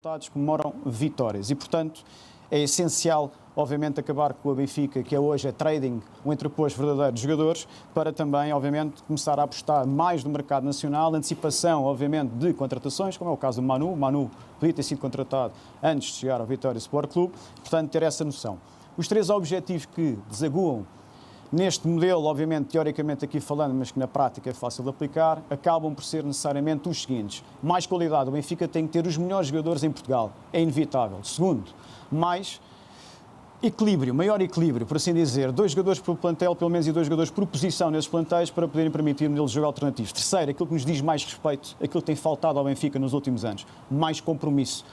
resultados comemoram vitórias e, portanto, é essencial, obviamente, acabar com o Benfica, que hoje é trading, o entrepôs verdadeiro de jogadores, para também, obviamente, começar a apostar mais no mercado nacional, antecipação, obviamente, de contratações, como é o caso do Manu. O Manu podia ter sido contratado antes de chegar ao Vitória Sport Clube, portanto, ter essa noção. Os três objetivos que desaguam neste modelo, obviamente, teoricamente aqui falando, mas que na prática é fácil de aplicar, acabam por ser necessariamente os seguintes. Mais qualidade. O Benfica tem que ter os melhores jogadores em Portugal. É inevitável. Segundo, mais equilíbrio, maior equilíbrio, por assim dizer. 2 jogadores por plantel, pelo menos, e 2 jogadores por posição nesses plantéis para poderem permitir modelos de jogo alternativos. Terceiro, aquilo que nos diz mais respeito, aquilo que tem faltado ao Benfica nos últimos anos. Mais compromisso.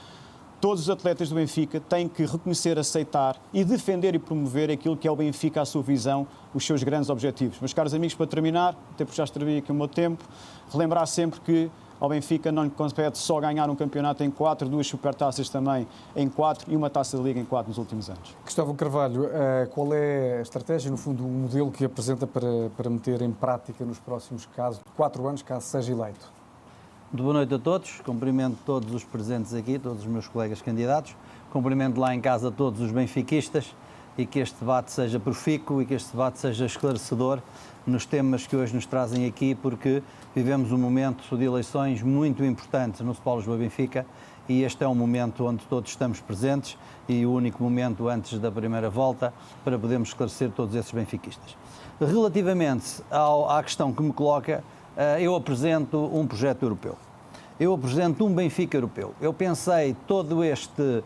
Todos os atletas do Benfica têm que reconhecer, aceitar e defender e promover aquilo que é o Benfica, a sua visão, os seus grandes objetivos. Meus caros amigos, para terminar, até porque já escrevi aqui o meu tempo, relembrar sempre que ao Benfica não lhe compete só ganhar um campeonato em 4, 2 supertaças também em 4 e uma taça de liga em 4 nos últimos anos. Gustavo Carvalho, qual é a estratégia, no fundo, o modelo que apresenta para meter em prática nos próximos 4 anos, caso seja eleito? Muito boa noite a todos, cumprimento todos os presentes aqui, todos os meus colegas candidatos, cumprimento lá em casa todos os benfiquistas e que este debate seja profícuo e que este debate seja esclarecedor nos temas que hoje nos trazem aqui, porque vivemos um momento de eleições muito importante no Futebol Lisboa Benfica e este é um momento onde todos estamos presentes e o único momento antes da primeira volta para podermos esclarecer todos esses benfiquistas. Relativamente à questão que me coloca, eu apresento um projeto europeu. Eu apresento um Benfica europeu. Eu pensei todo este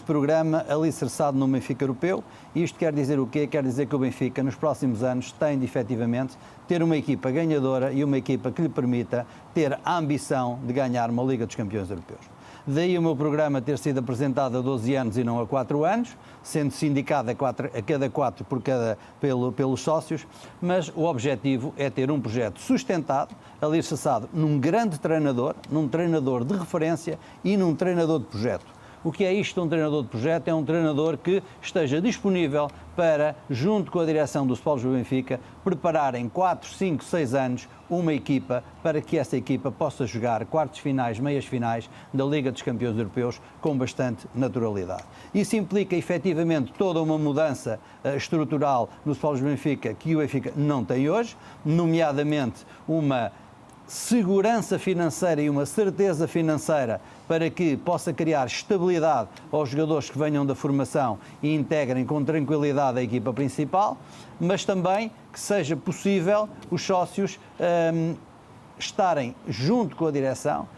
programa alicerçado no Benfica europeu e isto quer dizer o quê? Quer dizer que o Benfica nos próximos anos tem de efetivamente ter uma equipa ganhadora e uma equipa que lhe permita ter a ambição de ganhar uma Liga dos Campeões Europeus. Daí o meu programa ter sido apresentado a 12 anos e não a 4 anos, sendo-se indicado a cada 4 pelos sócios, mas o objetivo é ter um projeto sustentado, alicerçado num grande treinador, num treinador de referência e num treinador de projeto. O que é isto, um treinador de projeto? É um treinador que esteja disponível para, junto com a direção do Futebol Lisboa Benfica, preparar em 4, 5, 6 anos uma equipa para que essa equipa possa jogar quartos finais, meias finais da Liga dos Campeões Europeus com bastante naturalidade. Isso implica efetivamente toda uma mudança estrutural no Futebol Lisboa Benfica que o Benfica não tem hoje, nomeadamente uma segurança financeira e uma certeza financeira para que possa criar estabilidade aos jogadores que venham da formação e integrem com tranquilidade a equipa principal, mas também que seja possível os sócios estarem junto com a direção,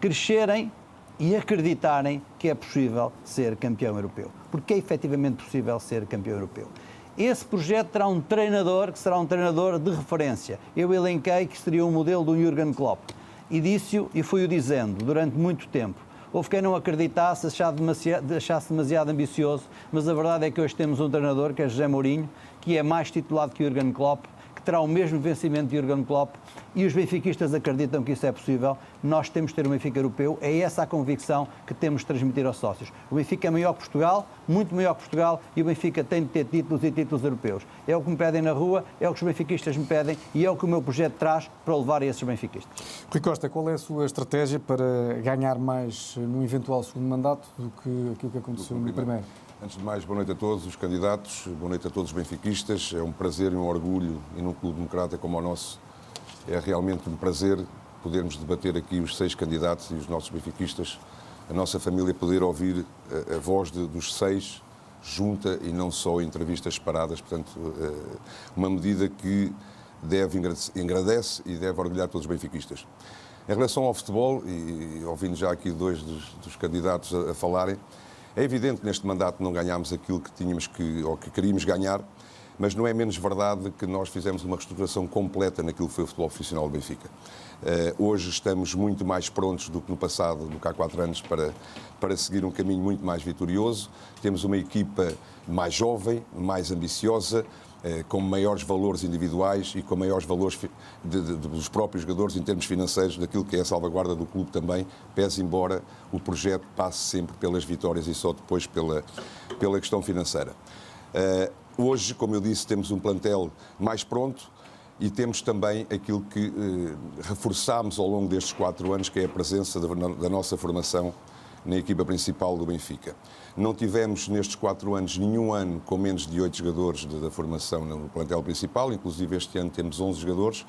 crescerem e acreditarem que é possível ser campeão europeu. Porque é efetivamente possível ser campeão europeu. Esse projeto terá um treinador que será um treinador de referência. Eu elenquei que seria um modelo do Jürgen Klopp. E disse-o e fui-o dizendo durante muito tempo. Houve quem não acreditasse, achasse demasiado ambicioso, mas a verdade é que hoje temos um treinador, que é José Mourinho, que é mais titulado que Jürgen Klopp, que terá o mesmo vencimento de Jürgen Klopp, e os benfiquistas acreditam que isso é possível. Nós temos de ter um Benfica europeu, é essa a convicção que temos de transmitir aos sócios. O Benfica é maior que Portugal, muito maior que Portugal, e o Benfica tem de ter títulos e títulos europeus. É o que me pedem na rua, é o que os benfiquistas me pedem e é o que o meu projeto traz para levar a esses benfiquistas. Rui Costa, qual é a sua estratégia para ganhar mais no eventual segundo mandato do que aquilo que aconteceu no primeiro? Antes de mais, boa noite a todos os candidatos, boa noite a todos os benfiquistas. É um prazer e um orgulho, e num clube democrata como o nosso, é realmente um prazer podermos debater aqui os 6 candidatos e os nossos benfiquistas, a nossa família poder ouvir a voz dos 6 junta e não só entrevistas separadas. Portanto, uma medida que engrandece e deve orgulhar todos os benfiquistas. Em relação ao futebol, e ouvindo já aqui 2 dos candidatos a falarem, é evidente que neste mandato não ganhámos aquilo que tínhamos ou que queríamos ganhar, mas não é menos verdade que nós fizemos uma reestruturação completa naquilo que foi o futebol profissional do Benfica. Hoje estamos muito mais prontos do que no passado, do que há 4 anos, para seguir um caminho muito mais vitorioso. Temos uma equipa mais jovem, mais ambiciosa, com maiores valores individuais e com maiores valores dos próprios jogadores em termos financeiros, daquilo que é a salvaguarda do clube também, pese embora o projeto passe sempre pelas vitórias e só depois pela questão financeira. Hoje, como eu disse, temos um plantel mais pronto e temos também aquilo que reforçámos ao longo destes 4 anos, que é a presença da nossa formação na equipa principal do Benfica. Não tivemos nestes 4 anos nenhum ano com menos de 8 jogadores da formação no plantel principal, inclusive este ano temos 11 jogadores.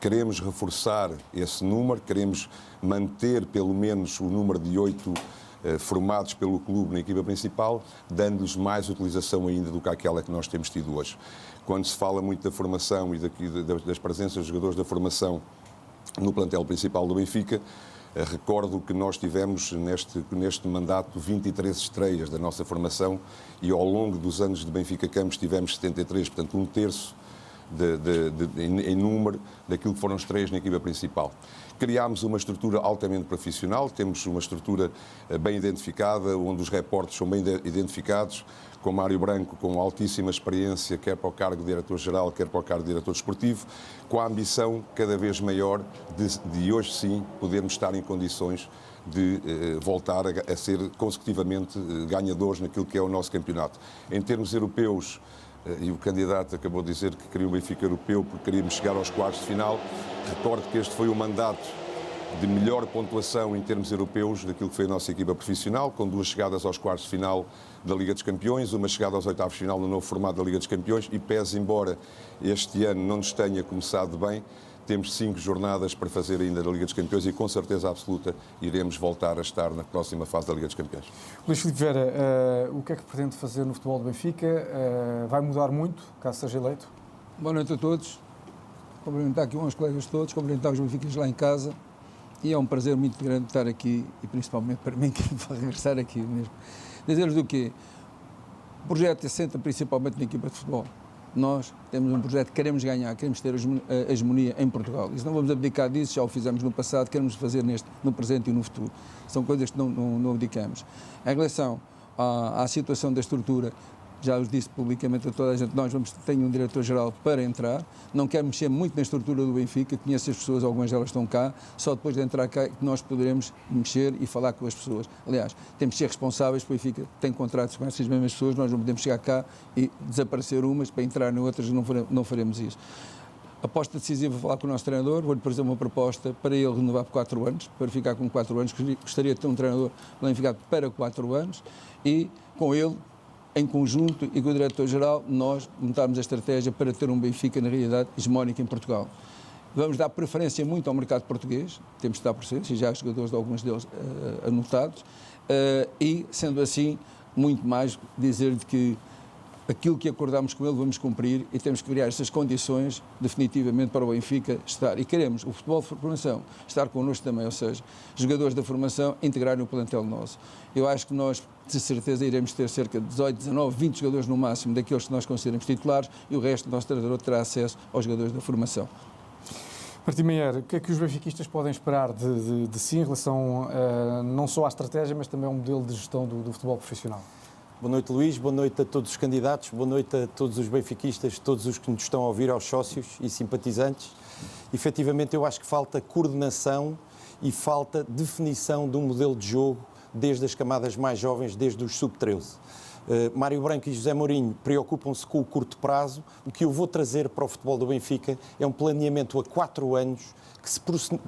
Queremos reforçar esse número, queremos manter pelo menos o número de 8 formados pelo clube na equipa principal, dando-lhes mais utilização ainda do que aquela que nós temos tido hoje. Quando se fala muito da formação e das presenças dos jogadores da formação no plantel principal do Benfica, recordo que nós tivemos neste mandato 23 estreias da nossa formação e ao longo dos anos de Benfica Campos tivemos 73, portanto 1/3 em número daquilo que foram estreias na equipa principal. Criámos uma estrutura altamente profissional, temos uma estrutura bem identificada, onde os reportes são bem identificados, com Mário Branco, com altíssima experiência, quer para o cargo de diretor-geral, quer para o cargo de diretor desportivo, com a ambição cada vez maior de hoje sim podermos estar em condições de voltar a ser consecutivamente ganhadores naquilo que é o nosso campeonato. Em termos europeus, e o candidato acabou de dizer que queria o Benfica europeu porque queríamos chegar aos quartos de final. Recordo que este foi o mandato de melhor pontuação em termos europeus daquilo que foi a nossa equipa profissional, com 2 chegadas aos quartos de final da Liga dos Campeões, uma chegada aos oitavos de final no novo formato da Liga dos Campeões e pese embora este ano não nos tenha começado bem, temos 5 jornadas para fazer ainda da Liga dos Campeões e com certeza absoluta iremos voltar a estar na próxima fase da Liga dos Campeões. Luís Filipe Vieira, o que é que pretende fazer no futebol do Benfica? Vai mudar muito, caso seja eleito? Boa noite a todos. Cumprimentar aqui uns colegas todos, cumprimentar os benfiquistas lá em casa. E é um prazer muito grande estar aqui e principalmente para mim que vou regressar aqui mesmo. Dizer-lhes do quê? O projeto assenta principalmente na equipa de futebol. Nós temos um projeto que queremos ganhar, queremos ter a hegemonia em Portugal. E se não vamos abdicar disso, já o fizemos no passado, queremos fazer no presente e no futuro. São coisas que não abdicamos. Em relação à situação da estrutura, já os disse publicamente a toda a gente, nós tenho um diretor-geral para entrar, não quero mexer muito na estrutura do Benfica, conheço as pessoas, algumas delas estão cá, só depois de entrar cá é que nós poderemos mexer e falar com as pessoas. Aliás, temos de ser responsáveis, o Benfica tem contratos com essas mesmas pessoas, nós não podemos chegar cá e desaparecer umas para entrar em outras, não faremos isso. Aposta decisiva, falar com o nosso treinador, vou-lhe fazer uma proposta para ele renovar por 4 anos, para ficar com 4 anos, gostaria de ter um treinador planificado para 4 anos e com ele, em conjunto e com o diretor-geral, nós montarmos a estratégia para ter um Benfica, na realidade, hegemónico em Portugal. Vamos dar preferência muito ao mercado português, temos de dar preferência, já há jogadores de alguns deles anotados, e, sendo assim, muito mais dizer-lhe que aquilo que acordámos com ele vamos cumprir e temos que criar estas condições definitivamente para o Benfica estar. E queremos o futebol de formação estar connosco também, ou seja, jogadores da formação integrarem o plantel nosso. Eu acho que nós, de certeza, iremos ter cerca de 18, 19, 20 jogadores no máximo daqueles que nós consideramos titulares e o resto do nosso treinador terá acesso aos jogadores da formação. Martim Meier, o que é que os benfiquistas podem esperar de si em relação não só à estratégia, mas também ao modelo de gestão do futebol profissional? Boa noite, Luís. Boa noite a todos os candidatos. Boa noite a todos os benfiquistas, todos os que nos estão a ouvir, aos sócios e simpatizantes. Efetivamente, eu acho que falta coordenação e falta definição de um modelo de jogo desde as camadas mais jovens, desde os sub-13. Mário Branco e José Mourinho preocupam-se com o curto prazo. O que eu vou trazer para o futebol do Benfica é um planeamento a 4 anos que se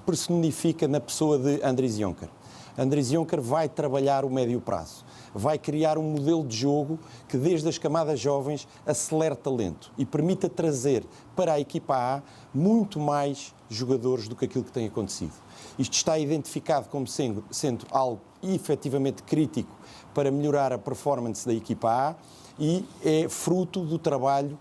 personifica na pessoa de Andries Jonker. Andries Jonker vai trabalhar o médio prazo. Vai criar um modelo de jogo que desde as camadas jovens acelere talento e permita trazer para a equipa A muito mais jogadores do que aquilo que tem acontecido. Isto está identificado como sendo algo efetivamente crítico para melhorar a performance da equipa A e é fruto do trabalho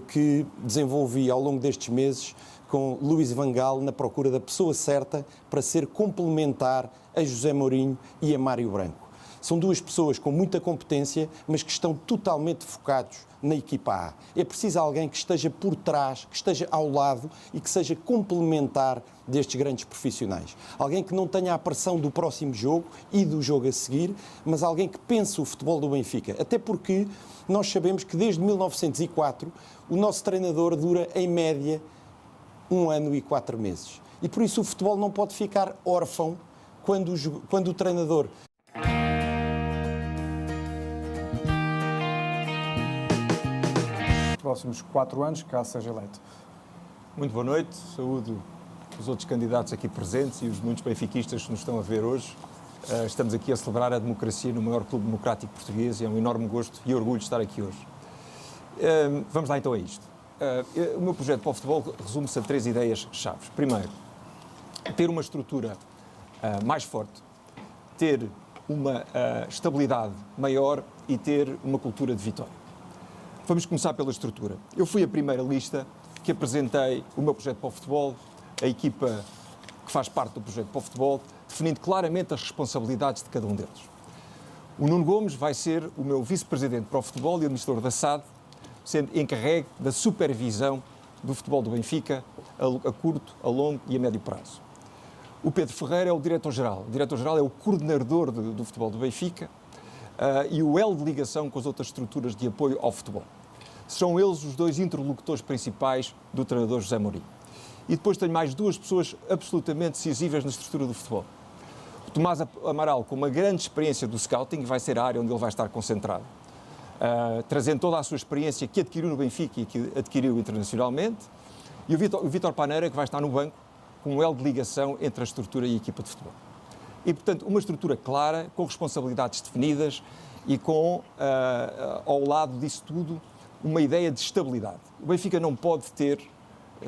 que desenvolvi ao longo destes meses com Luís van Gaal na procura da pessoa certa para ser complementar a José Mourinho e a Mário Branco. São duas pessoas com muita competência, mas que estão totalmente focados na equipa A. É preciso alguém que esteja por trás, que esteja ao lado e que seja complementar destes grandes profissionais. Alguém que não tenha a pressão do próximo jogo e do jogo a seguir, mas alguém que pense o futebol do Benfica. Até porque nós sabemos que desde 1904 o nosso treinador dura, em média, 1 ano e 4 meses. E por isso o futebol não pode ficar órfão quando o treinador... Próximos 4 anos, caso seja eleito. Muito boa noite, saúdo os outros candidatos aqui presentes e os muitos benfiquistas que nos estão a ver hoje. Estamos aqui a celebrar a democracia no maior clube democrático português e é um enorme gosto e orgulho de estar aqui hoje. Vamos lá então a isto. O meu projeto para o futebol resume-se a 3 ideias-chave. Primeiro, ter uma estrutura mais forte, ter uma estabilidade maior e ter uma cultura de vitória. Vamos começar pela estrutura. Eu fui a primeira lista que apresentei o meu projeto para o futebol, a equipa que faz parte do projeto para o futebol, definindo claramente as responsabilidades de cada um deles. O Nuno Gomes vai ser o meu vice-presidente para o futebol e administrador da SAD, sendo encarregue da supervisão do futebol do Benfica a curto, a longo e a médio prazo. O Pedro Ferreira é o diretor-geral. O diretor-geral é o coordenador do futebol do Benfica e o elo de ligação com as outras estruturas de apoio ao futebol. São eles os 2 interlocutores principais do treinador José Mourinho. E depois tenho mais 2 pessoas absolutamente decisivas na estrutura do futebol. O Tomás Amaral, com uma grande experiência do scouting, vai ser a área onde ele vai estar concentrado, trazendo toda a sua experiência que adquiriu no Benfica e que adquiriu internacionalmente. E o Vítor Paneira, que vai estar no banco, com um elo de ligação entre a estrutura e a equipa de futebol. E, portanto, uma estrutura clara, com responsabilidades definidas e com, ao lado disso tudo, uma ideia de estabilidade. O Benfica não pode ter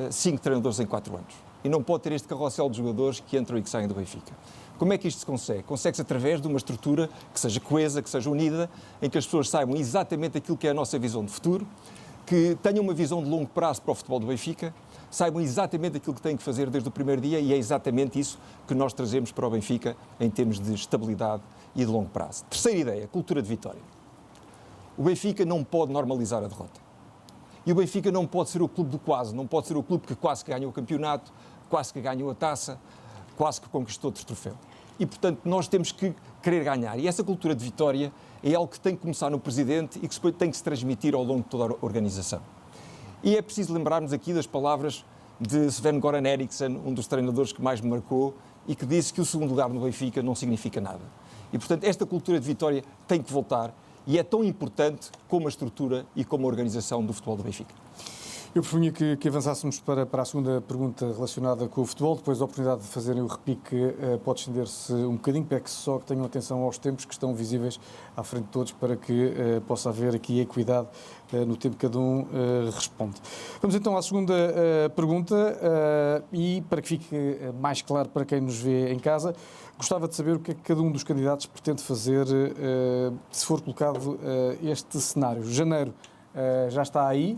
5 treinadores em 4 anos. E não pode ter este carrossel de jogadores que entram e que saem do Benfica. Como é que isto se consegue? Consegue-se através de uma estrutura que seja coesa, que seja unida, em que as pessoas saibam exatamente aquilo que é a nossa visão de futuro, que tenham uma visão de longo prazo para o futebol do Benfica, saibam exatamente aquilo que têm que fazer desde o primeiro dia e é exatamente isso que nós trazemos para o Benfica em termos de estabilidade e de longo prazo. Terceira ideia, cultura de vitória. O Benfica não pode normalizar a derrota. E o Benfica não pode ser o clube do quase, não pode ser o clube que quase que ganhou o campeonato, quase que ganhou a taça, quase que conquistou outro troféu. E, portanto, nós temos que querer ganhar. E essa cultura de vitória é algo que tem que começar no presidente e que depois tem que se transmitir ao longo de toda a organização. E é preciso lembrarmos aqui das palavras de Sven-Goran Eriksson, um dos treinadores que mais me marcou, e que disse que o segundo lugar no Benfica não significa nada. E, portanto, esta cultura de vitória tem que voltar e é tão importante como a estrutura e como a organização do futebol do Benfica. Eu propunha que avançássemos para a segunda pergunta relacionada com o futebol, depois a oportunidade de fazerem o repique pode estender-se um bocadinho, para que só que tenham atenção aos tempos que estão visíveis à frente de todos, para que possa haver aqui equidade no tempo que cada um responde. Vamos então à segunda pergunta e para que fique mais claro para quem nos vê em casa, gostava de saber o que é que cada um dos candidatos pretende fazer se for colocado este cenário. Janeiro já está aí.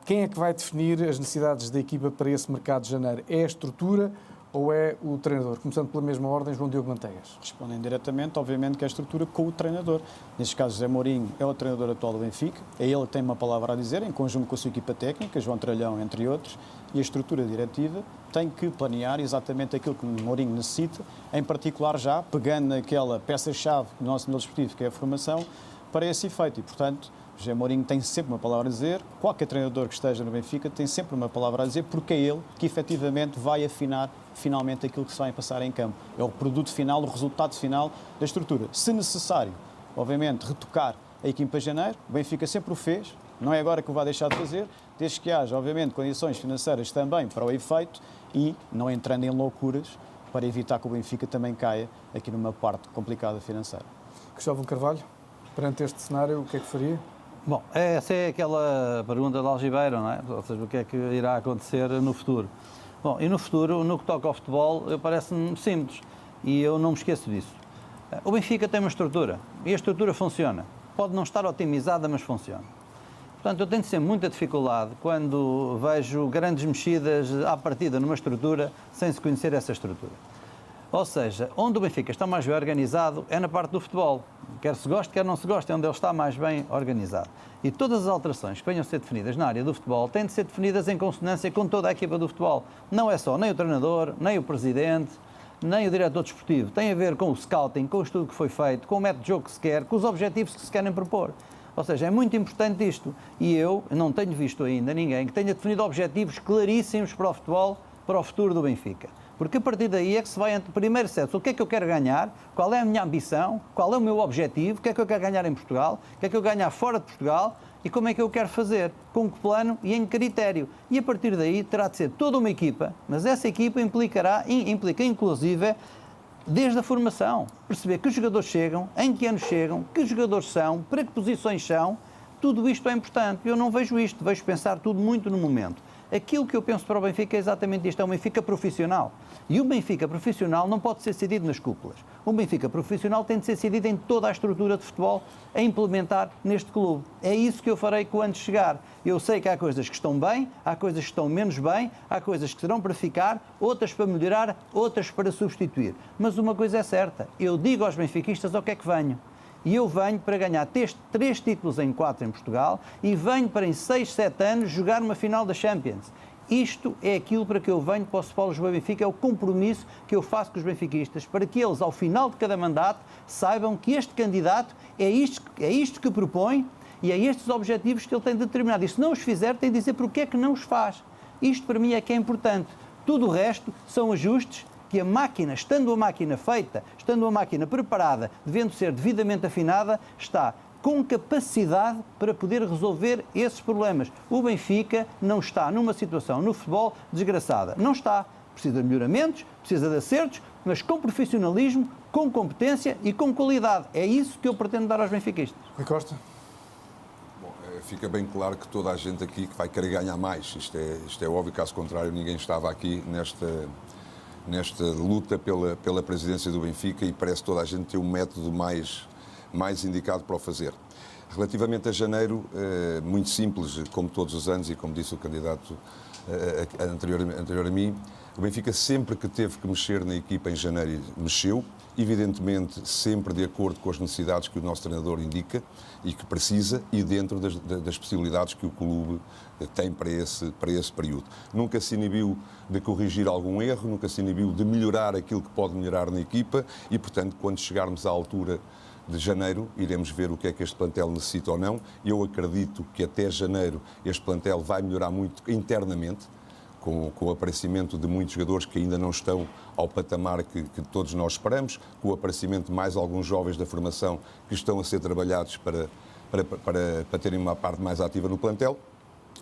Quem é que vai definir as necessidades da equipa para esse mercado de janeiro? É a estrutura ou é o treinador? Começando pela mesma ordem, João Diogo Manteigas. Respondem diretamente, obviamente, que é a estrutura com o treinador. Neste caso, José Mourinho é o treinador atual do Benfica, é ele que tem uma palavra a dizer, em conjunto com a sua equipa técnica, João Tralhão, entre outros, e a estrutura diretiva tem que planear exatamente aquilo que o Mourinho necessita, em particular já, pegando naquela peça-chave do nosso modelo desportivo, que é a formação, para esse efeito. E, portanto, José Mourinho tem sempre uma palavra a dizer, qualquer treinador que esteja no Benfica tem sempre uma palavra a dizer, porque é ele que efetivamente vai afinar finalmente aquilo que se vai passar em campo. É o produto final, o resultado final da estrutura. Se necessário, obviamente, retocar a equipa em janeiro, o Benfica sempre o fez, não é agora que o vai deixar de fazer, desde que haja, obviamente, condições financeiras também para o efeito e não entrando em loucuras para evitar que o Benfica também caia aqui numa parte complicada financeira. Cristóvão Carvalho, perante este cenário, o que é que faria? Bom, essa é aquela pergunta de Algibeira, não é? Ou seja, o que é que irá acontecer no futuro? Bom, e no futuro, no que toca ao futebol, parece-me simples e eu não me esqueço disso. O Benfica tem uma estrutura e a estrutura funciona. Pode não estar otimizada, mas funciona. Portanto, eu tenho sempre muita dificuldade quando vejo grandes mexidas à partida numa estrutura sem se conhecer essa estrutura. Ou seja, onde o Benfica está mais bem organizado é na parte do futebol. Quer se goste, quer não se goste, é onde ele está mais bem organizado. E todas as alterações que venham a ser definidas na área do futebol têm de ser definidas em consonância com toda a equipa do futebol. Não é só nem o treinador, nem o presidente, nem o diretor desportivo. Tem a ver com o scouting, com o estudo que foi feito, com o método de jogo que se quer, com os objetivos que se querem propor. Ou seja, é muito importante isto. E eu não tenho visto ainda ninguém que tenha definido objetivos claríssimos para o futebol, para o futuro do Benfica. Porque a partir daí é que se vai, primeiro certo, o que é que eu quero ganhar, qual é a minha ambição, qual é o meu objetivo, o que é que eu quero ganhar em Portugal, o que é que eu quero ganhar fora de Portugal e como é que eu quero fazer, com que plano e em que critério. E a partir daí terá de ser toda uma equipa, mas essa equipa implica inclusive desde a formação. Perceber que os jogadores chegam, em que anos chegam, que jogadores são, para que posições são, tudo isto é importante. Eu não vejo isto, vejo pensar tudo muito no momento. Aquilo que eu penso para o Benfica é exatamente isto, é um Benfica profissional. E o Benfica profissional não pode ser cedido nas cúpulas. O Benfica profissional tem de ser cedido em toda a estrutura de futebol a implementar neste clube. É isso que eu farei quando chegar. Eu sei que há coisas que estão bem, há coisas que estão menos bem, há coisas que serão para ficar, outras para melhorar, outras para substituir. Mas uma coisa é certa, eu digo aos benfiquistas ao que é que venho. E eu venho para ganhar 3 títulos em 4 em Portugal e venho para em 6, 7 anos jogar uma final da Champions. Isto é aquilo para que eu venho para o Sport Lisboa Benfica, é o compromisso que eu faço com os benfiquistas, para que eles, ao final de cada mandato, saibam que este candidato é isto que propõe e é estes objetivos que ele tem determinado. E se não os fizer, tem de dizer porque é que não os faz. Isto para mim é que é importante. Tudo o resto são ajustes que a máquina, estando a máquina feita, estando a máquina preparada, devendo ser devidamente afinada, está com capacidade para poder resolver esses problemas. O Benfica não está numa situação no futebol desgraçada. Não está. Precisa de melhoramentos, precisa de acertos, mas com profissionalismo, com competência e com qualidade. É isso que eu pretendo dar aos benfiquistas. Rui Costa? Bom, fica bem claro que toda a gente aqui que vai querer ganhar mais. Isto é óbvio, caso contrário, ninguém estava aqui nesta luta pela presidência do Benfica e parece que toda a gente tem um método mais indicado para o fazer. Relativamente a janeiro, muito simples, como todos os anos, e como disse o candidato anterior a mim, o Benfica sempre que teve que mexer na equipa em janeiro, mexeu, evidentemente sempre de acordo com as necessidades que o nosso treinador indica e que precisa e dentro das possibilidades que o clube tem para esse período. Nunca se inibiu de corrigir algum erro, nunca se inibiu de melhorar aquilo que pode melhorar na equipa e, portanto, quando chegarmos à altura de janeiro, iremos ver o que é que este plantel necessita ou não. Eu acredito que até janeiro este plantel vai melhorar muito internamente, com o aparecimento de muitos jogadores que ainda não estão ao patamar que todos nós esperamos, com o aparecimento de mais alguns jovens da formação que estão a ser trabalhados para terem uma parte mais ativa no plantel.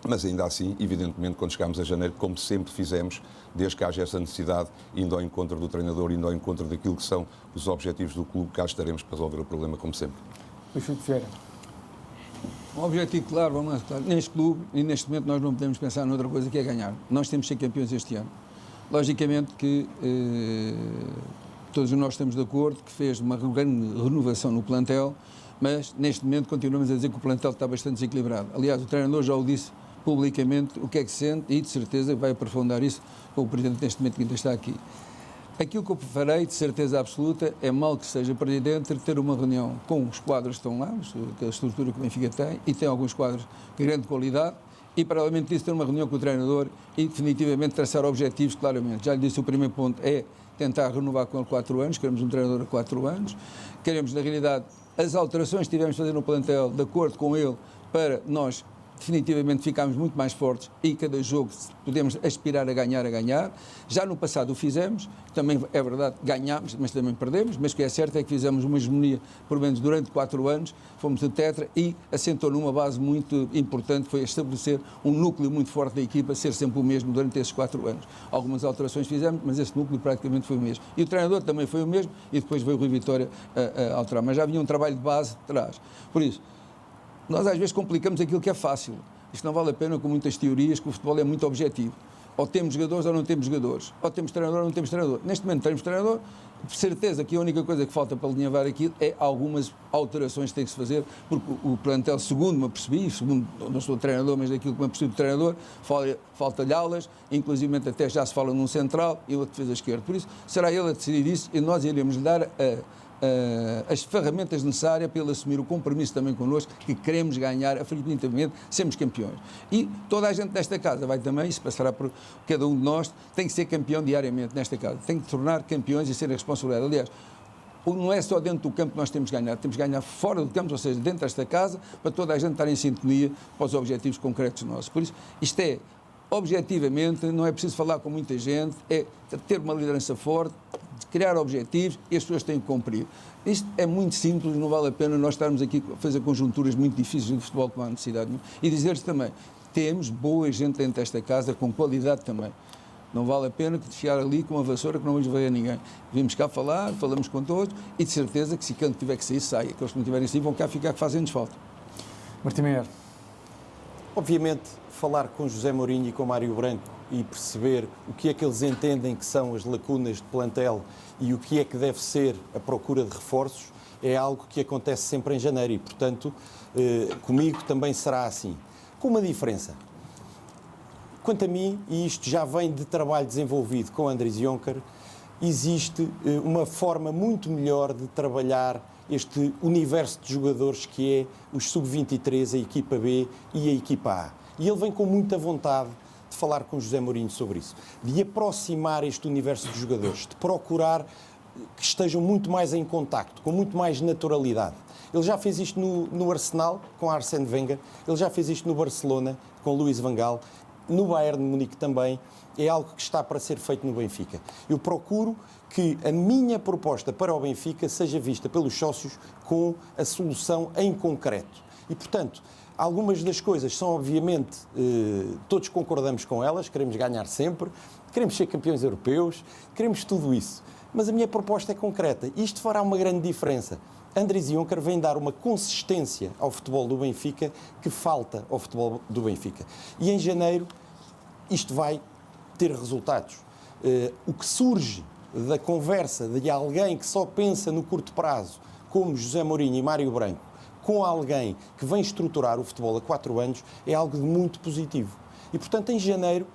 Mas ainda assim, evidentemente, quando chegarmos a janeiro, como sempre fizemos, desde que haja essa necessidade, indo ao encontro do treinador, indo ao encontro daquilo que são os objetivos do clube, cá estaremos para resolver o problema, como sempre. Luís Filipe Vieira. Um objetivo claro, vamos lá, claro. Neste clube e neste momento nós não podemos pensar noutra coisa que é ganhar. Nós temos de ser campeões este ano. Logicamente que todos nós estamos de acordo que fez uma grande renovação no plantel, mas neste momento continuamos a dizer que o plantel está bastante desequilibrado. Aliás, o treinador já o disse publicamente o que é que sente e de certeza vai aprofundar isso com o Presidente neste momento que ainda está aqui. Aquilo que eu farei, de certeza absoluta, é mal que seja Presidente, ter uma reunião com os quadros que estão lá, a estrutura que o Benfica tem, e tem alguns quadros de grande qualidade, e paralelamente disso ter uma reunião com o treinador e definitivamente traçar objetivos claramente. Já lhe disse, o primeiro ponto é tentar renovar com ele 4 anos, queremos um treinador a 4 anos, queremos na realidade as alterações que tivemos de fazer no plantel de acordo com ele para nós definitivamente ficámos muito mais fortes e cada jogo podemos aspirar a ganhar. Já no passado o fizemos, também é verdade, ganhámos, mas também perdemos, mas o que é certo é que fizemos uma hegemonia, por menos durante 4 anos, fomos de tetra e assentou numa base muito importante, foi estabelecer um núcleo muito forte da equipa, ser sempre o mesmo durante esses 4 anos. Algumas alterações fizemos, mas esse núcleo praticamente foi o mesmo. E o treinador também foi o mesmo e depois veio o Rui Vitória a alterar, mas já havia um trabalho de base de trás. Por isso, nós às vezes complicamos aquilo que é fácil. Isto não vale a pena com muitas teorias, que o futebol é muito objetivo. Ou temos jogadores ou não temos jogadores. Ou temos treinador ou não temos treinador. Neste momento temos treinador, de certeza que a única coisa que falta para alinhavar aquilo é algumas alterações que tem que se fazer, porque o plantel, segundo me apercebi, segundo, não sou treinador, mas daquilo que me apercebi do treinador, falta-lhe aulas, inclusive até já se fala num central e outro defesa esquerdo. Por isso, será ele a decidir isso e nós iremos lhe dar as ferramentas necessárias para ele assumir o compromisso também connosco, que queremos ganhar, definitivamente, sermos campeões. E toda a gente nesta casa vai também, isso passará por cada um de nós, tem que ser campeão diariamente nesta casa, tem que tornar campeões e ser a responsabilidade. Aliás, não é só dentro do campo que nós temos que ganhar fora do campo, ou seja, dentro desta casa, para toda a gente estar em sintonia para os objetivos concretos nossos. Por isso, isto é, objetivamente, não é preciso falar com muita gente, é ter uma liderança forte, criar objetivos e as pessoas têm que cumprir. Isto é muito simples, não vale a pena nós estarmos aqui a fazer conjunturas muito difíceis do futebol que não há necessidade nenhuma. E dizer-lhes também, temos boa gente dentro desta casa, com qualidade também. Não vale a pena chegar ali com uma vassoura que não vamos ver a ninguém. Vimos cá falar, falamos com todos e de certeza que se quem tiver que sair, sai. Aqueles que não tiverem que sair vão cá ficar que fazem-nos falta. Martim Meier. Obviamente, falar com José Mourinho e com Mário Branco e perceber o que é que eles entendem que são as lacunas de plantel e o que é que deve ser a procura de reforços é algo que acontece sempre em janeiro e, portanto, comigo também será assim. Com uma diferença. Quanto a mim, e isto já vem de trabalho desenvolvido com Andries Jonker, existe uma forma muito melhor de trabalhar este universo de jogadores que é os sub-23, a equipa B e a equipa A. E ele vem com muita vontade de falar com José Mourinho sobre isso, de aproximar este universo de jogadores, de procurar que estejam muito mais em contacto, com muito mais naturalidade. Ele já fez isto no Arsenal, com Arsène Wenger, ele já fez isto no Barcelona, com Luís Van Gaal, no Bayern de Munique também, é algo que está para ser feito no Benfica. Eu procuro que a minha proposta para o Benfica seja vista pelos sócios com a solução em concreto. E, portanto, algumas das coisas são, obviamente, todos concordamos com elas, queremos ganhar sempre, queremos ser campeões europeus, queremos tudo isso. Mas a minha proposta é concreta. Isto fará uma grande diferença. Andries Jonker vem dar uma consistência ao futebol do Benfica que falta ao futebol do Benfica. E em janeiro isto vai ter resultados. O que surge da conversa de alguém que só pensa no curto prazo, como José Mourinho e Mário Branco, com alguém que vem estruturar o futebol há 4 anos, é algo de muito positivo. E, portanto, em janeiro,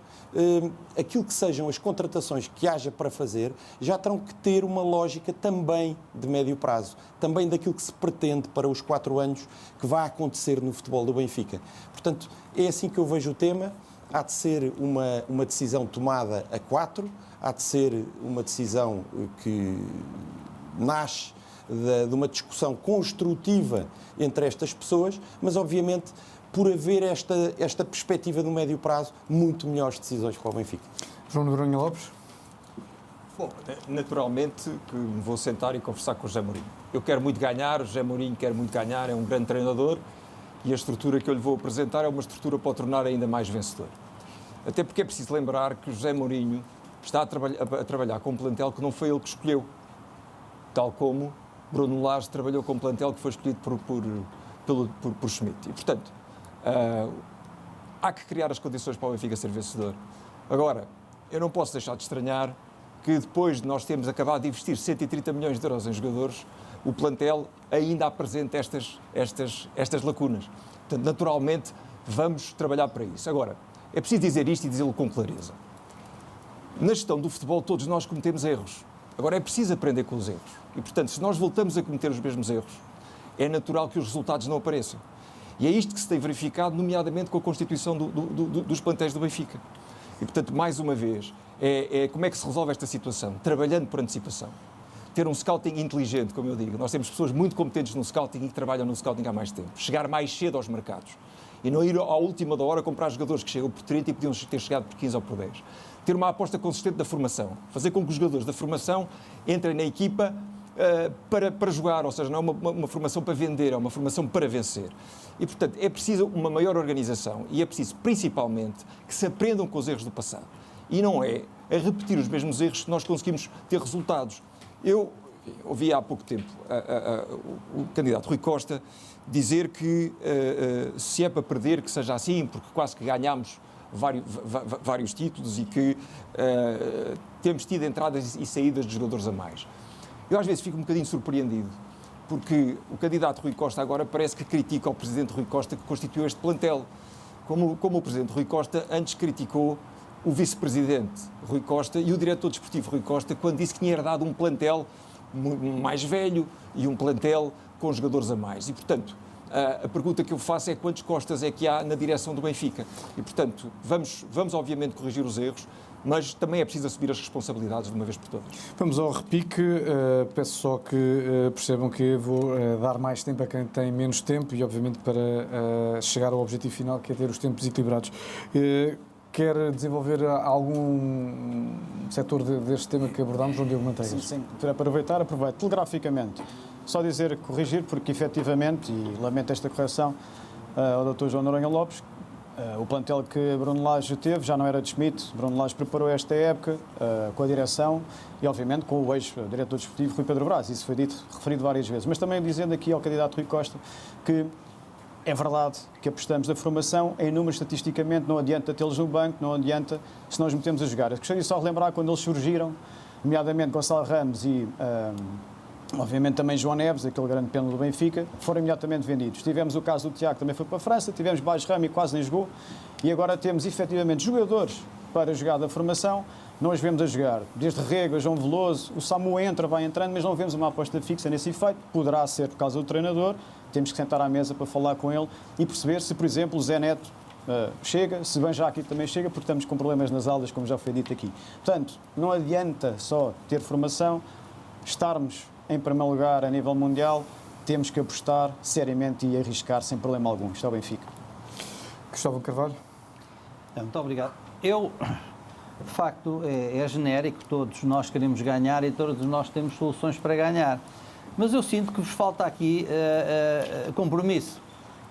aquilo que sejam as contratações que haja para fazer, já terão que ter uma lógica também de médio prazo, também daquilo que se pretende para os 4 anos que vai acontecer no futebol do Benfica. Portanto, é assim que eu vejo o tema. Há de ser uma decisão tomada a 4, há de ser uma decisão que nasce de uma discussão construtiva entre estas pessoas, mas obviamente por haver esta perspectiva no médio prazo, muito melhores decisões para o Benfica. João Noronha Lopes. Bom, naturalmente que me vou sentar e conversar com o José Mourinho. Eu quero muito ganhar, o José Mourinho quer muito ganhar, é um grande treinador e a estrutura que eu lhe vou apresentar é uma estrutura para o tornar ainda mais vencedor. Até porque é preciso lembrar que o José Mourinho está a trabalhar com um plantel que não foi ele que escolheu, tal como Bruno Lage trabalhou com um plantel que foi escolhido por Schmidt. E, portanto, há que criar as condições para o Benfica ser vencedor. Agora, eu não posso deixar de estranhar que depois de nós termos acabado de investir 130 milhões de euros em jogadores, o plantel ainda apresenta estas lacunas. Portanto, naturalmente, vamos trabalhar para isso. Agora, é preciso dizer isto e dizê-lo com clareza. Na gestão do futebol, todos nós cometemos erros. Agora, é preciso aprender com os erros. E, portanto, se nós voltamos a cometer os mesmos erros, é natural que os resultados não apareçam. E é isto que se tem verificado, nomeadamente com a constituição dos plantéis do Benfica. E, portanto, mais uma vez, como é que se resolve esta situação? Trabalhando por antecipação. Ter um scouting inteligente, como eu digo. Nós temos pessoas muito competentes no scouting e que trabalham no scouting há mais tempo. Chegar mais cedo aos mercados. E não ir à última da hora comprar jogadores que chegam por 30 e podiam ter chegado por 15 ou por 10. Ter uma aposta consistente da formação. Fazer com que os jogadores da formação entrem na equipa para jogar, ou seja, não é uma formação para vender, é uma formação para vencer. E, portanto, é preciso uma maior organização e é preciso, principalmente, que se aprendam com os erros do passado. E não é a repetir os mesmos erros que nós conseguimos ter resultados. Eu ouvi há pouco tempo o candidato Rui Costa dizer que se é para perder, que seja assim, porque quase que ganhámos vários títulos e que temos tido entradas e saídas de jogadores a mais. Eu às vezes fico um bocadinho surpreendido, porque o candidato Rui Costa agora parece que critica o presidente Rui Costa que constituiu este plantel, como o presidente Rui Costa antes criticou o vice-presidente Rui Costa e o diretor desportivo Rui Costa quando disse que tinha herdado um plantel mais velho e um plantel com jogadores a mais. E, portanto, a pergunta que eu faço é quantos Costas é que há na direção do Benfica? E, portanto, vamos obviamente corrigir os erros, mas também é preciso assumir as responsabilidades de uma vez por todas. Vamos ao repique. Peço só que percebam que vou dar mais tempo a quem tem menos tempo e, obviamente, para chegar ao objetivo final, que é ter os tempos equilibrados. Quer desenvolver algum setor deste tema que abordámos, João Diogo Manteigas? Sim. Para aproveitar, aproveito telegraficamente. Só dizer, corrigir, porque efetivamente, e lamento esta correção ao Dr. João Noronha Lopes, O plantel que Bruno Lage teve já não era de Schmidt. Bruno Lage preparou esta época com a direção e, obviamente, com o ex-diretor desportivo Rui Pedro Brás. Isso foi dito, referido várias vezes. Mas também dizendo aqui ao candidato Rui Costa que é verdade que apostamos na formação, em números estatisticamente não adianta tê-los no banco, não adianta se nós metemos a jogar. Eu gostaria só de relembrar quando eles surgiram, nomeadamente Gonçalo Ramos e... obviamente também João Neves, aquele grande pênalti do Benfica, foram imediatamente vendidos. Tivemos o caso do Tiago, também foi para a França, tivemos Baixo Rami, quase nem jogou, e agora temos efetivamente jogadores para jogar da formação, não os vemos a jogar. Desde Rega, João Veloso, o Samu entra, vai entrando, mas não vemos uma aposta fixa nesse efeito. Poderá ser por causa do treinador, temos que sentar à mesa para falar com ele e perceber se, por exemplo, o Zé Neto chega, se bem já aqui também chega, porque estamos com problemas nas aulas, como já foi dito aqui. Portanto, não adianta só ter formação, estarmos em primeiro lugar a nível mundial, temos que apostar seriamente e arriscar sem problema algum. Isto é o Benfica. Cristóvão Carvalho. Muito obrigado. Eu, de facto, é genérico, todos nós queremos ganhar e todos nós temos soluções para ganhar. Mas eu sinto que vos falta aqui compromisso.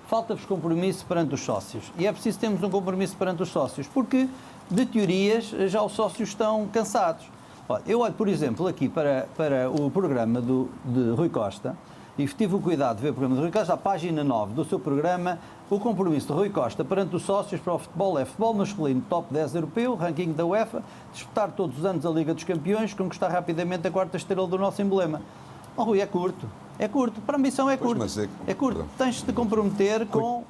Falta-vos compromisso perante os sócios. E é preciso termos um compromisso perante os sócios, porque, de teorias, já os sócios estão cansados. Olha, eu olho, por exemplo, aqui para o programa de Rui Costa, e tive o cuidado de ver o programa de Rui Costa, a página 9 do seu programa, o compromisso de Rui Costa perante os sócios para o futebol é futebol masculino top 10 europeu, ranking da UEFA, disputar todos os anos a Liga dos Campeões, conquistar rapidamente a quarta estrela do nosso emblema. Oh, Rui, é curto, para a ambição é curto, é curto, tens de te comprometer com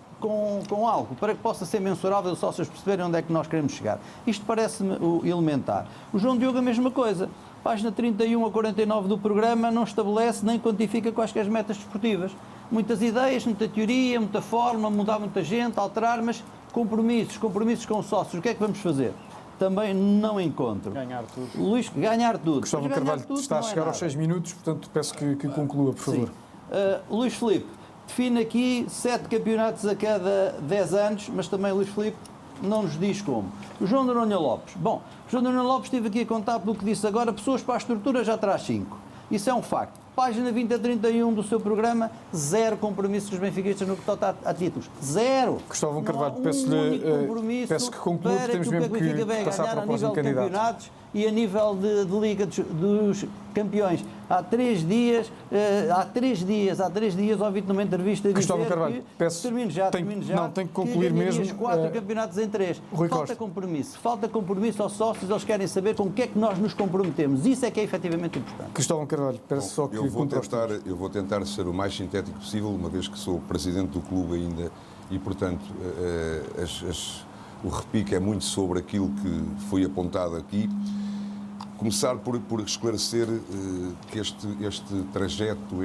algo, para que possa ser mensurável e os sócios perceberem onde é que nós queremos chegar. Isto parece-me elementar. O João Diogo a mesma coisa. Página 31 a 49 do programa não estabelece nem quantifica quaisquer metas desportivas. Muitas ideias, muita teoria, muita forma, mudar muita gente, alterar, mas compromissos com os sócios. O que é que vamos fazer? Também não encontro. Ganhar tudo. Luís, ganhar tudo. Gustavo Carvalho está a chegar aos 6 minutos, portanto peço que conclua, por favor. Luís Filipe, define aqui 7 campeonatos a cada 10 anos, mas também Luís Filipe não nos diz como. O João Noronha Lopes. Bom, o João Noronha Lopes esteve aqui a contar pelo que disse agora, pessoas para a estrutura já traz 5. Isso é um facto. Página 20 a 31 do seu programa, 0 compromissos dos benfiquistas no que toca a títulos. 0! Cristóvão Carvalho, peço que conclua, porque temos mesmo que passar para o próximo candidato. A nível de campeonatos e a nível de Liga dos Campeões. Há 3 dias, ouvi-te numa entrevista dizer Cristóvão Carvalho, que... peço, termino já. Não, tenho que concluir mesmo. 4 campeonatos em 3. Falta compromisso aos sócios, eles querem saber com o que é que nós nos comprometemos. Isso é que é efetivamente importante. Cristóvão Carvalho, peço só que eu vou tentar ser o mais sintético possível, uma vez que sou presidente do clube ainda e, portanto, o repique é muito sobre aquilo que foi apontado aqui. Começar por esclarecer que este trajeto,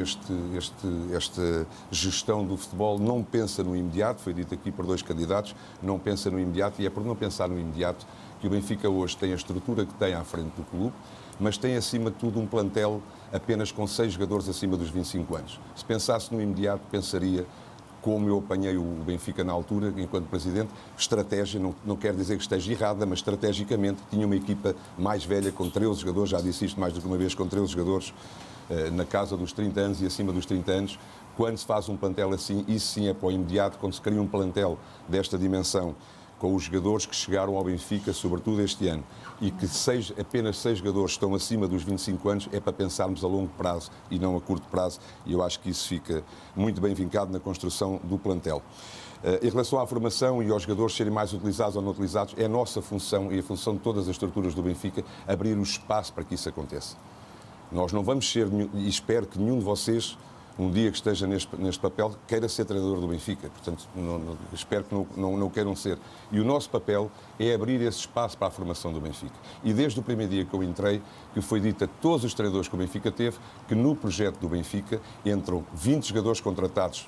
esta gestão do futebol não pensa no imediato, foi dito aqui por 2 candidatos, não pensa no imediato, e é por não pensar no imediato que o Benfica hoje tem a estrutura que tem à frente do clube, mas tem acima de tudo um plantel apenas com 6 jogadores acima dos 25 anos. Se pensasse no imediato, pensaria, como eu apanhei o Benfica na altura, enquanto presidente, estratégia, não quer dizer que esteja errada, mas estrategicamente tinha uma equipa mais velha, com 13 jogadores, já disse isto mais do que uma vez, com 13 jogadores na casa dos 30 anos e acima dos 30 anos. Quando se faz um plantel assim, isso sim é para o imediato, quando se cria um plantel desta dimensão, com os jogadores que chegaram ao Benfica, sobretudo este ano, e que apenas 6 jogadores estão acima dos 25 anos, é para pensarmos a longo prazo e não a curto prazo, e eu acho que isso fica muito bem vincado na construção do plantel. Em relação à formação e aos jogadores serem mais utilizados ou não utilizados, é a nossa função e a função de todas as estruturas do Benfica abrir o espaço para que isso aconteça. Nós não vamos ser, e espero que nenhum de vocês, um dia que esteja neste papel, queira ser treinador do Benfica. Portanto, espero que não queiram ser. E o nosso papel é abrir esse espaço para a formação do Benfica. E desde o primeiro dia que eu entrei, que foi dito a todos os treinadores que o Benfica teve, que no projeto do Benfica entram 20 jogadores contratados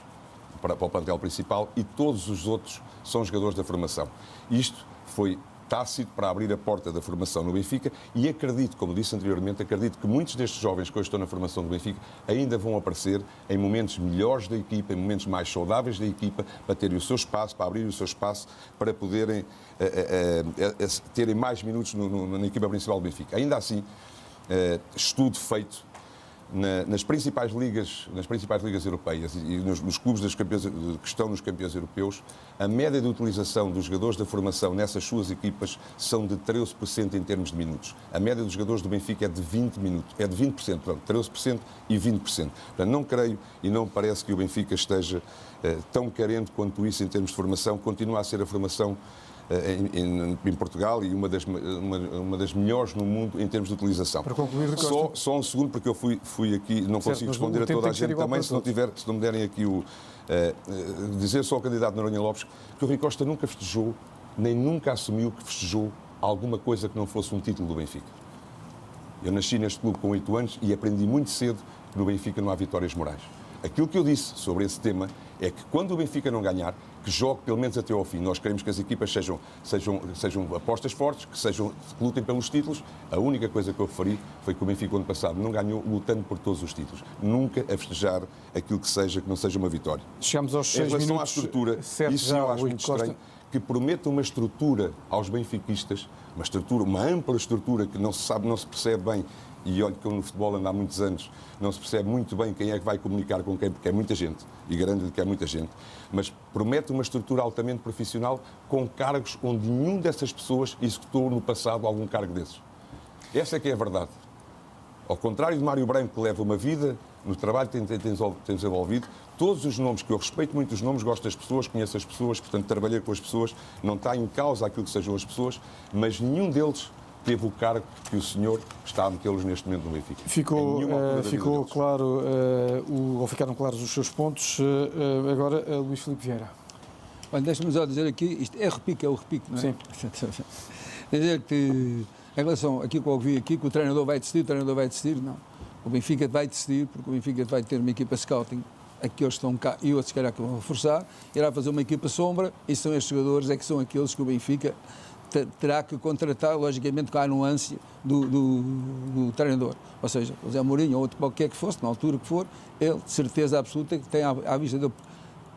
para o plantel principal e todos os outros são jogadores da formação. Isto foi tácito para abrir a porta da formação no Benfica e acredito, como disse anteriormente, acredito que muitos destes jovens que hoje estão na formação do Benfica ainda vão aparecer em momentos melhores da equipa, em momentos mais saudáveis da equipa, para terem o seu espaço, para abrir o seu espaço, para poderem terem mais minutos na equipa principal do Benfica. Ainda assim, estudo feito nas principais ligas europeias e nos clubes que estão nos campeões europeus, a média de utilização dos jogadores da formação nessas suas equipas são de 13% em termos de minutos. A média dos jogadores do Benfica é de 20 minutos, é de 20%, portanto, 13% e 20%. Portanto, não creio e não me parece que o Benfica esteja tão carente quanto isso em termos de formação. Continua a ser a formação em Portugal e uma das melhores no mundo em termos de utilização. Para concluir, só um segundo, porque eu fui aqui, não consigo responder a toda a gente também, se não me derem aqui dizer só ao candidato Noronha Lopes que o Rui Costa nunca festejou, nem nunca assumiu que festejou alguma coisa que não fosse um título do Benfica. Eu nasci neste clube com 8 anos e aprendi muito cedo que no Benfica não há vitórias morais. Aquilo que eu disse sobre esse tema é que quando o Benfica não ganhar, que jogue pelo menos até ao fim. Nós queremos que as equipas sejam apostas fortes, que lutem pelos títulos. A única coisa que eu referi foi que o Benfica, ano passado, não ganhou lutando por todos os títulos. Nunca a festejar aquilo que não seja uma vitória. Chegamos aos 6 minutos. Em relação à estrutura, isso eu acho muito estranho, que prometa uma estrutura aos benfiquistas, uma ampla estrutura que não se percebe bem. E olha que eu no futebol ando há muitos anos, não se percebe muito bem quem é que vai comunicar com quem, porque é muita gente, e garanto-lhe que é muita gente, mas promete uma estrutura altamente profissional com cargos onde nenhum dessas pessoas executou no passado algum cargo desses. Essa é que é a verdade. Ao contrário de Mário Branco, que leva uma vida no trabalho que tem desenvolvido, todos os nomes, que eu respeito muito os nomes, gosto das pessoas, conheço as pessoas, portanto trabalhei com as pessoas, não está em causa aquilo que sejam as pessoas, mas nenhum deles teve o cargo que o senhor está a metê-los neste momento no Benfica. Ficou claro, ou ficaram claros os seus pontos. Agora, Luís Filipe Vieira. Olha, deixa-me só dizer aqui, isto é o repique, não é? Sim. Dizer que, em relação àquilo que eu ouvi aqui, que o treinador vai decidir, não. O Benfica vai decidir, porque o Benfica vai ter uma equipa scouting, aqueles que estão cá e outros, se calhar, que vão reforçar, irá fazer uma equipa sombra, e são estes jogadores, que são aqueles que o Benfica terá que contratar, logicamente, com a anuância do treinador. Ou seja, o Zé Mourinho ou outro qualquer que fosse, na altura que for, ele, de certeza absoluta, que tem à vista dele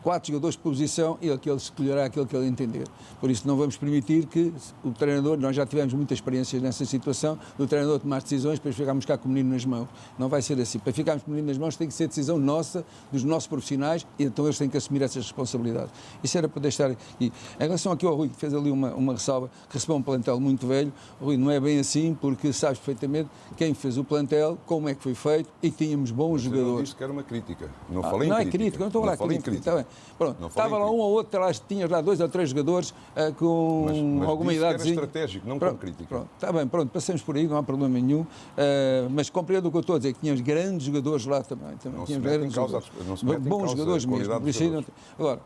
4 jogadores de posição e ele escolherá aquele que ele entender. Por isso não vamos permitir que o treinador, nós já tivemos muitas experiências nessa situação, do treinador tomar decisões, depois ficámos cá com o menino nas mãos. Não vai ser assim. Para ficarmos com o menino nas mãos tem que ser decisão nossa, dos nossos profissionais, e então eles têm que assumir essas responsabilidades. Isso era para deixar aqui. Em relação aqui ao Rui, que fez ali uma ressalva, que recebeu um plantel muito velho, Rui, não é bem assim, porque sabes perfeitamente quem fez o plantel, como é que foi feito, e tínhamos bons jogadores. Eu disse que era uma crítica. Não falei em não crítica. É crítica, não estou a falar crítica. Está bem. Pronto, estava lá um ou outro, tinha lá 2 ou 3 jogadores com mas alguma idade. Era estratégico, não com crítica. Pronto, está bem, pronto, passemos por aí, não há problema nenhum. Mas compreendo o que eu estou a dizer, que tínhamos grandes jogadores lá também. Não se mete em causa, bons jogadores mesmo. Agora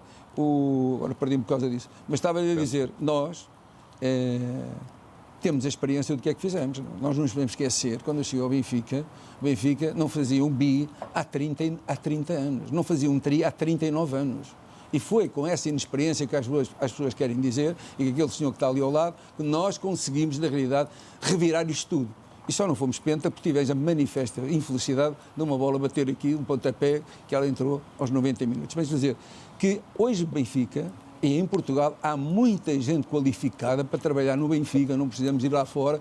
perdi-me por causa disso. Mas estava a dizer, nós temos a experiência do que é que fizemos. Nós não nos podemos esquecer, quando eu cheguei ao Benfica, o Benfica não fazia um bi há 30 anos, não fazia um tri há 39 anos. E foi com essa inexperiência que as pessoas querem dizer, e que aquele senhor que está ali ao lado, que nós conseguimos, na realidade, revirar isto tudo. E só não fomos penta porque tivemos a manifesta infelicidade de uma bola bater aqui, um pontapé, que ela entrou aos 90 minutos. Mas dizer que hoje o Benfica, e em Portugal, há muita gente qualificada para trabalhar no Benfica, não precisamos ir lá fora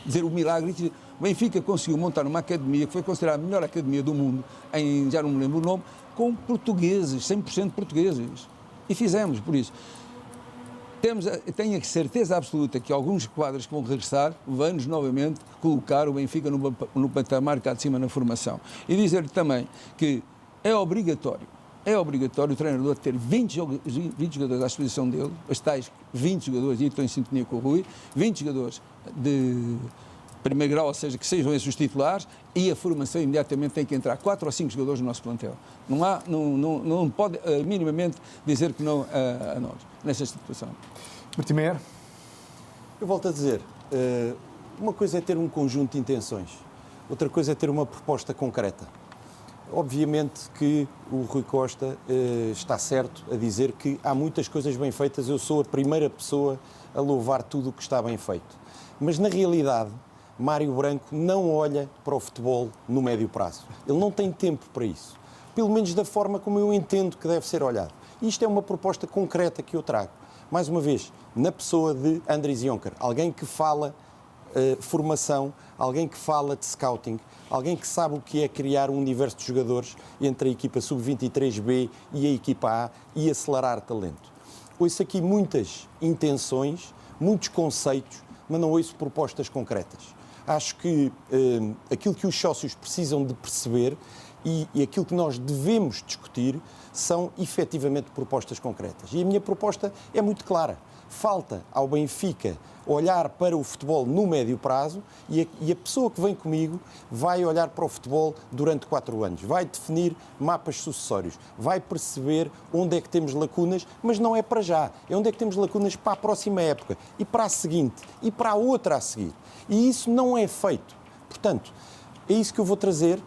dizer o milagre. O Benfica conseguiu montar uma academia que foi considerada a melhor academia do mundo, já não me lembro o nome, com portugueses, 100% portugueses. E fizemos, por isso. Tenho a certeza absoluta que alguns quadros que vão regressar vão-nos novamente colocar o Benfica no patamar cá de cima na formação. E dizer-lhe também que é obrigatório o treinador ter 20 jogadores à disposição dele, os tais 20 jogadores, e estou em sintonia com o Rui, 20 jogadores de primeiro grau, ou seja, que sejam esses os titulares, e a formação imediatamente tem que entrar 4 ou 5 jogadores no nosso plantel. Não pode minimamente dizer que não a nós, nessa situação. Martim Meyer. Eu volto a dizer, uma coisa é ter um conjunto de intenções, outra coisa é ter uma proposta concreta. Obviamente que o Rui Costa está certo a dizer que há muitas coisas bem feitas, eu sou a primeira pessoa a louvar tudo o que está bem feito. Mas, na realidade, Mário Branco não olha para o futebol no médio prazo. Ele não tem tempo para isso. Pelo menos da forma como eu entendo que deve ser olhado. Isto é uma proposta concreta que eu trago. Mais uma vez, na pessoa de Andries Jonker, alguém que fala formação, alguém que fala de scouting, alguém que sabe o que é criar um universo de jogadores entre a equipa sub-23B e a equipa A e acelerar talento. Ouço aqui muitas intenções, muitos conceitos, mas não ouço propostas concretas. Acho que aquilo que os sócios precisam de perceber e aquilo que nós devemos discutir são efetivamente propostas concretas. E a minha proposta é muito clara. Falta ao Benfica olhar para o futebol no médio prazo e a pessoa que vem comigo vai olhar para o futebol durante 4 anos, vai definir mapas sucessórios, vai perceber onde é que temos lacunas, mas não é para já, é onde é que temos lacunas para a próxima época e para a seguinte e para a outra a seguir. E isso não é feito. Portanto, é isso que eu vou trazer,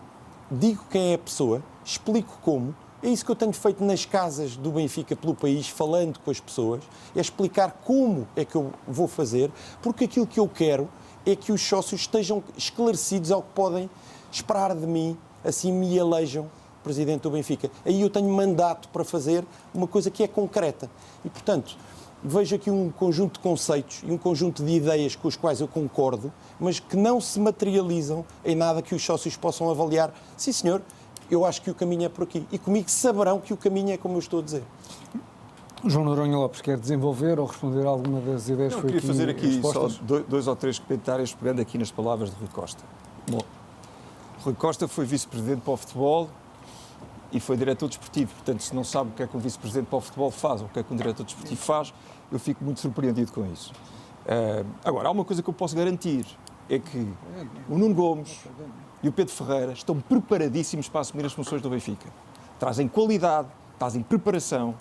digo quem é a pessoa, explico como. É isso que eu tenho feito nas casas do Benfica pelo país, falando com as pessoas, é explicar como é que eu vou fazer, porque aquilo que eu quero é que os sócios estejam esclarecidos ao que podem esperar de mim, assim me elejam presidente do Benfica. Aí eu tenho mandato para fazer uma coisa que é concreta. E, portanto, vejo aqui um conjunto de conceitos e um conjunto de ideias com os quais eu concordo, mas que não se materializam em nada que os sócios possam avaliar. Sim, senhor, eu acho que o caminho é por aqui. E comigo saberão que o caminho é como eu estou a dizer. João Noronha Lopes quer desenvolver ou responder a alguma das ideias que foi queria fazer aqui expostas? só 2 ou 3 comentários pegando aqui nas palavras de Rui Costa. Bom, Rui Costa foi vice-presidente para o futebol e foi diretor desportivo. Portanto, se não sabe o que é que um vice-presidente para o futebol faz ou o que é que um diretor desportivo faz, eu fico muito surpreendido com isso. Agora, há uma coisa que eu posso garantir, é que o Nuno Gomes e o Pedro Ferreira estão preparadíssimos para assumir as funções do Benfica. Trazem qualidade, trazem preparação.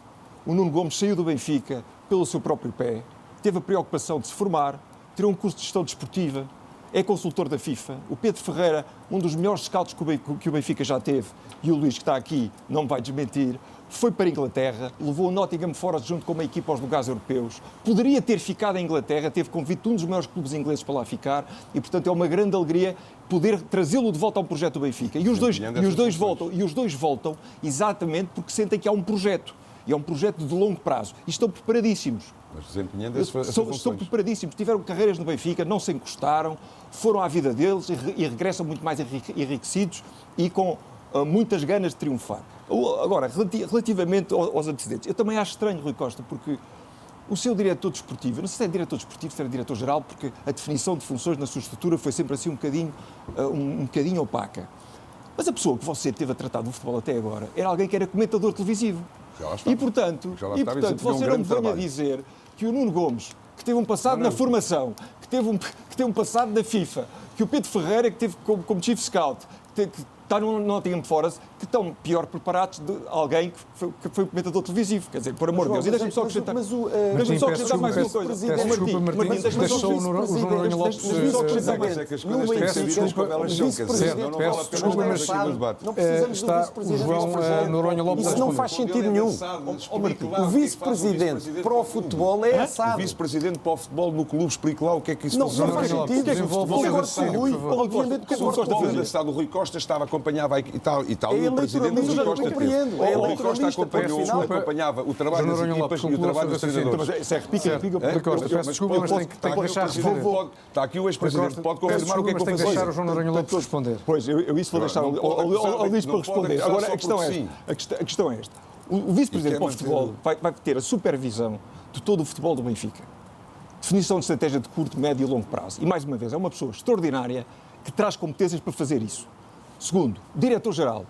O Nuno Gomes saiu do Benfica pelo seu próprio pé, teve a preocupação de se formar, tirou um curso de gestão desportiva, é consultor da FIFA. O Pedro Ferreira, um dos melhores scouts que o Benfica já teve, e o Luís, que está aqui, não me vai desmentir, foi para a Inglaterra, levou o Nottingham Forest junto com uma equipa aos lugares europeus, poderia ter ficado em Inglaterra, teve convite de um dos maiores clubes ingleses para lá ficar, e portanto é uma grande alegria poder trazê-lo de volta ao projeto do Benfica. E os dois voltam exatamente porque sentem que há um projeto, e é um projeto de longo prazo, e estão preparadíssimos. Mas desempenhando essas funções. Estão preparadíssimos, tiveram carreiras no Benfica, não se encostaram, foram à vida deles e regressam muito mais enriquecidos e com muitas ganas de triunfar. Agora, relativamente aos antecedentes, eu também acho estranho, Rui Costa, porque o seu diretor desportivo, não sei se é diretor desportivo, se era diretor-geral, porque a definição de funções na sua estrutura foi sempre assim um bocadinho opaca. Mas a pessoa que você teve a tratar do futebol até agora era alguém que era comentador televisivo. E, portanto, você não me venha dizer que o Nuno Gomes, que teve um passado na formação, que teve um passado na FIFA, que o Pedro Ferreira, que teve como Chief Scout, que está no Nottingham Forest, que estão pior preparados de alguém que foi comentador televisivo. Quer dizer, por amor de Deus. E deixa-me só acrescentar mais uma coisa. Desculpa, Martim, deixou o João Noronha Lopes... Desculpa, mas está o João Noronha Lopes a responder. Isso não faz sentido nenhum. O vice-presidente para o futebol é assado. O vice-presidente para o futebol no clube, explique lá o que é que isso não faz sentido. Obviamente que o Rui Costa acompanhava e tal, e o presidente do Rui Costa teve. O Rui Costa acompanhava o trabalho das equipas e o trabalho dos treinadores. Mas isso é repica. Rui Costa, peço desculpa, mas tem que deixar responder. Está aqui o ex-presidente, pode confirmar o que é que eu vou fazer. Tem que deixar o João Noronha Lopes responder. Pois, eu isso vou deixar ao Luís para responder. Agora, a questão é esta. O vice-presidente para o futebol vai ter a supervisão de todo o futebol do Benfica. Definição de estratégia de curto, médio e longo prazo. E, mais uma vez, é uma pessoa extraordinária que traz competências para fazer isso. Segundo, o diretor-geral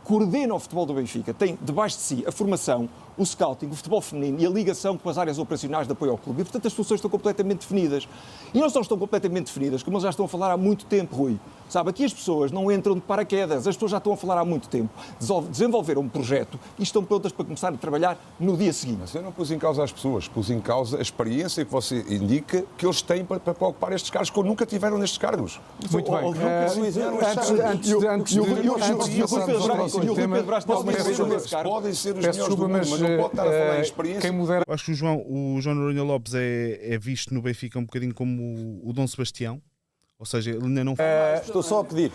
coordena o futebol do Benfica, tem debaixo de si a formação, o scouting, o futebol feminino e a ligação com as áreas operacionais de apoio ao clube. E, portanto, as funções estão completamente definidas. E não só estão completamente definidas, como eles já estão a falar há muito tempo, Rui. Sabe, aqui as pessoas não entram de paraquedas, as pessoas já estão a falar há muito tempo. Desenvolveram um projeto e estão prontas para começar a trabalhar no dia seguinte. Mas eu não pus em causa as pessoas, pus em causa a experiência que você indica que eles têm para ocupar estes cargos, que nunca tiveram nestes cargos. Muito bem. Podem ser os melhores do mundo, mas não pode estar a falar em experiência. Acho que o João Noronha Lopes é visto no Benfica um bocadinho como o Dom Sebastião, ou seja, ele ainda não... Estou só a pedir.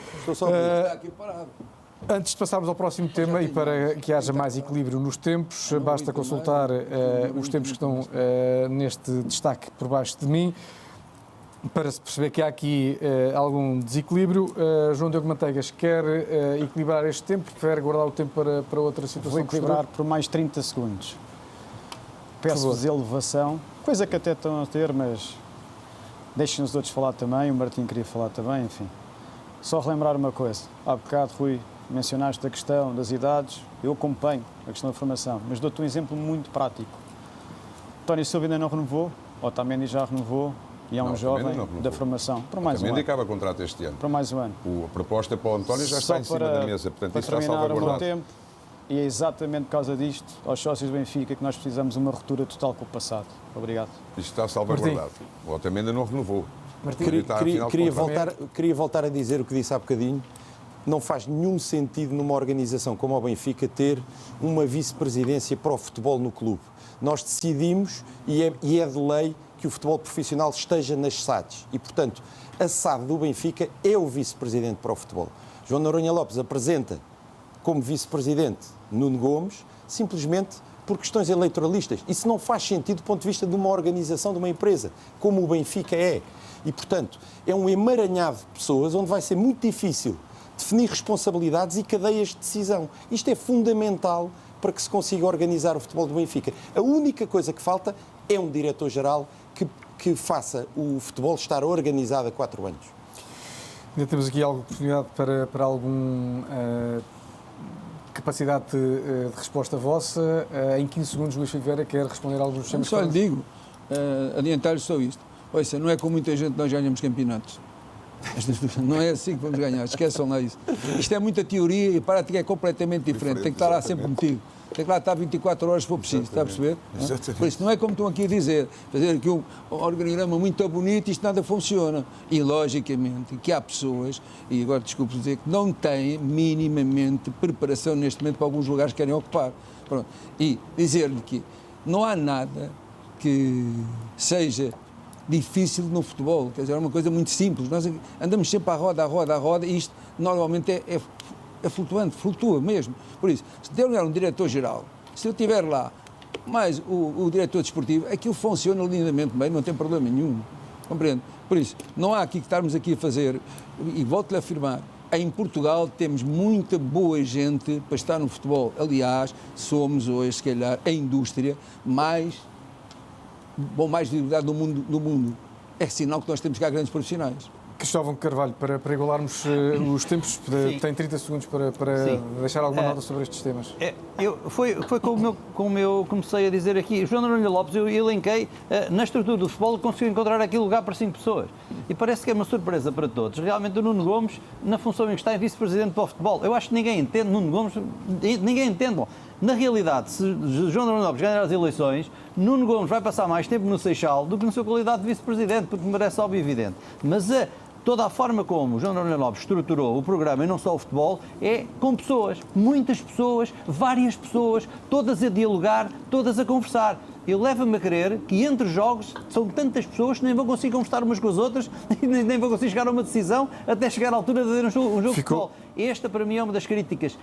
Antes de passarmos ao próximo tema e para que haja mais equilíbrio nos tempos, basta consultar os tempos que estão neste destaque por baixo de mim. Para se perceber que há aqui algum desequilíbrio, João Diogo Manteigas quer equilibrar este tempo, prefere guardar o tempo para outra situação? Vou equilibrar por mais 30 segundos. Peço-vos elevação, coisa que até estão a ter, mas deixem os outros falar também, o Martim queria falar também, enfim. Só relembrar uma coisa, há bocado, Rui, mencionaste a questão das idades, eu acompanho a questão da formação, mas dou-te um exemplo muito prático. António Silva ainda não renovou, Otamendi já renovou, e é um jovem da formação, para mais um ano. acaba contrato este ano. Para mais um ano. A proposta para o António já está em cima da mesa, portanto isso está salvaguardado. Tempo, e é exatamente por causa disto, aos sócios do Benfica, que nós precisamos de uma ruptura total com o passado. Obrigado. Isto está salvaguardado. O Otamendi não renovou. Queria voltar a dizer o que disse há bocadinho. Não faz nenhum sentido numa organização como o Benfica ter uma vice-presidência para o futebol no clube. Nós decidimos, e é de lei, que o futebol profissional esteja nas SADs. E, portanto, a SAD do Benfica é o vice-presidente para o futebol. João Noronha Lopes apresenta como vice-presidente Nuno Gomes, simplesmente por questões eleitoralistas. Isso não faz sentido do ponto de vista de uma organização, de uma empresa, como o Benfica é. E, portanto, é um emaranhado de pessoas onde vai ser muito difícil definir responsabilidades e cadeias de decisão. Isto é fundamental para que se consiga organizar o futebol do Benfica. A única coisa que falta é um diretor-geral que faça o futebol estar organizado há 4 anos. Ainda temos aqui alguma oportunidade para algum capacidade de resposta vossa. Em 15 segundos, Luís Figueira quer responder a alguns dos temas. Só lhe digo, adiantar-lhe só isto. Ouça, não é com muita gente nós ganhamos campeonatos. Não é assim que vamos ganhar, esqueçam lá isso. Isto é muita teoria e a prática é completamente diferente. Tem que estar lá sempre metido. Tem que lá estar 24 horas se for preciso, está a perceber? Por isso, não é como estão aqui a dizer, fazer aqui um organigrama muito bonito, isto nada funciona. E, logicamente, que há pessoas, e agora desculpe dizer, que não têm minimamente preparação neste momento para alguns lugares que querem ocupar. Pronto. E dizer-lhe que não há nada que seja difícil no futebol, quer dizer, é uma coisa muito simples. Nós andamos sempre à roda, e isto normalmente é flutuante, flutua mesmo. Por isso, se eu um diretor-geral, se eu tiver lá mais o diretor desportivo, aquilo funciona lindamente bem, não tem problema nenhum. Compreende? Por isso, não há aqui que estarmos aqui a fazer, e volto-lhe a afirmar, em Portugal temos muita boa gente para estar no futebol. Aliás, somos hoje, se calhar, a indústria mais visibilidade no mundo. É sinal que nós temos cá grandes profissionais. Cristóvão Carvalho, para igualarmos os tempos, tem 30 segundos para deixar alguma nota sobre estes temas. Foi como eu comecei a dizer aqui. João Noronha Lopes, eu elenquei, na estrutura do futebol, conseguiu encontrar aqui lugar para 5 pessoas. E parece que é uma surpresa para todos. Realmente o Nuno Gomes, na função em que está, é vice-presidente para o futebol. Eu acho que ninguém entende Nuno Gomes, ninguém entende. Bom, na realidade, se João Noronha Lopes ganhar as eleições, Nuno Gomes vai passar mais tempo no Seixal do que na sua qualidade de vice-presidente, porque me parece óbvio e evidente. Mas toda a forma como João Noronha Lopes estruturou o programa, e não só o futebol, é com pessoas, muitas pessoas, várias pessoas, todas a dialogar, todas a conversar. Ele leva-me a crer que entre jogos são tantas pessoas que nem vão conseguir conversar umas com as outras e nem vão conseguir chegar a uma decisão até chegar à altura de fazer um jogo de futebol. Esta, para mim, é uma das críticas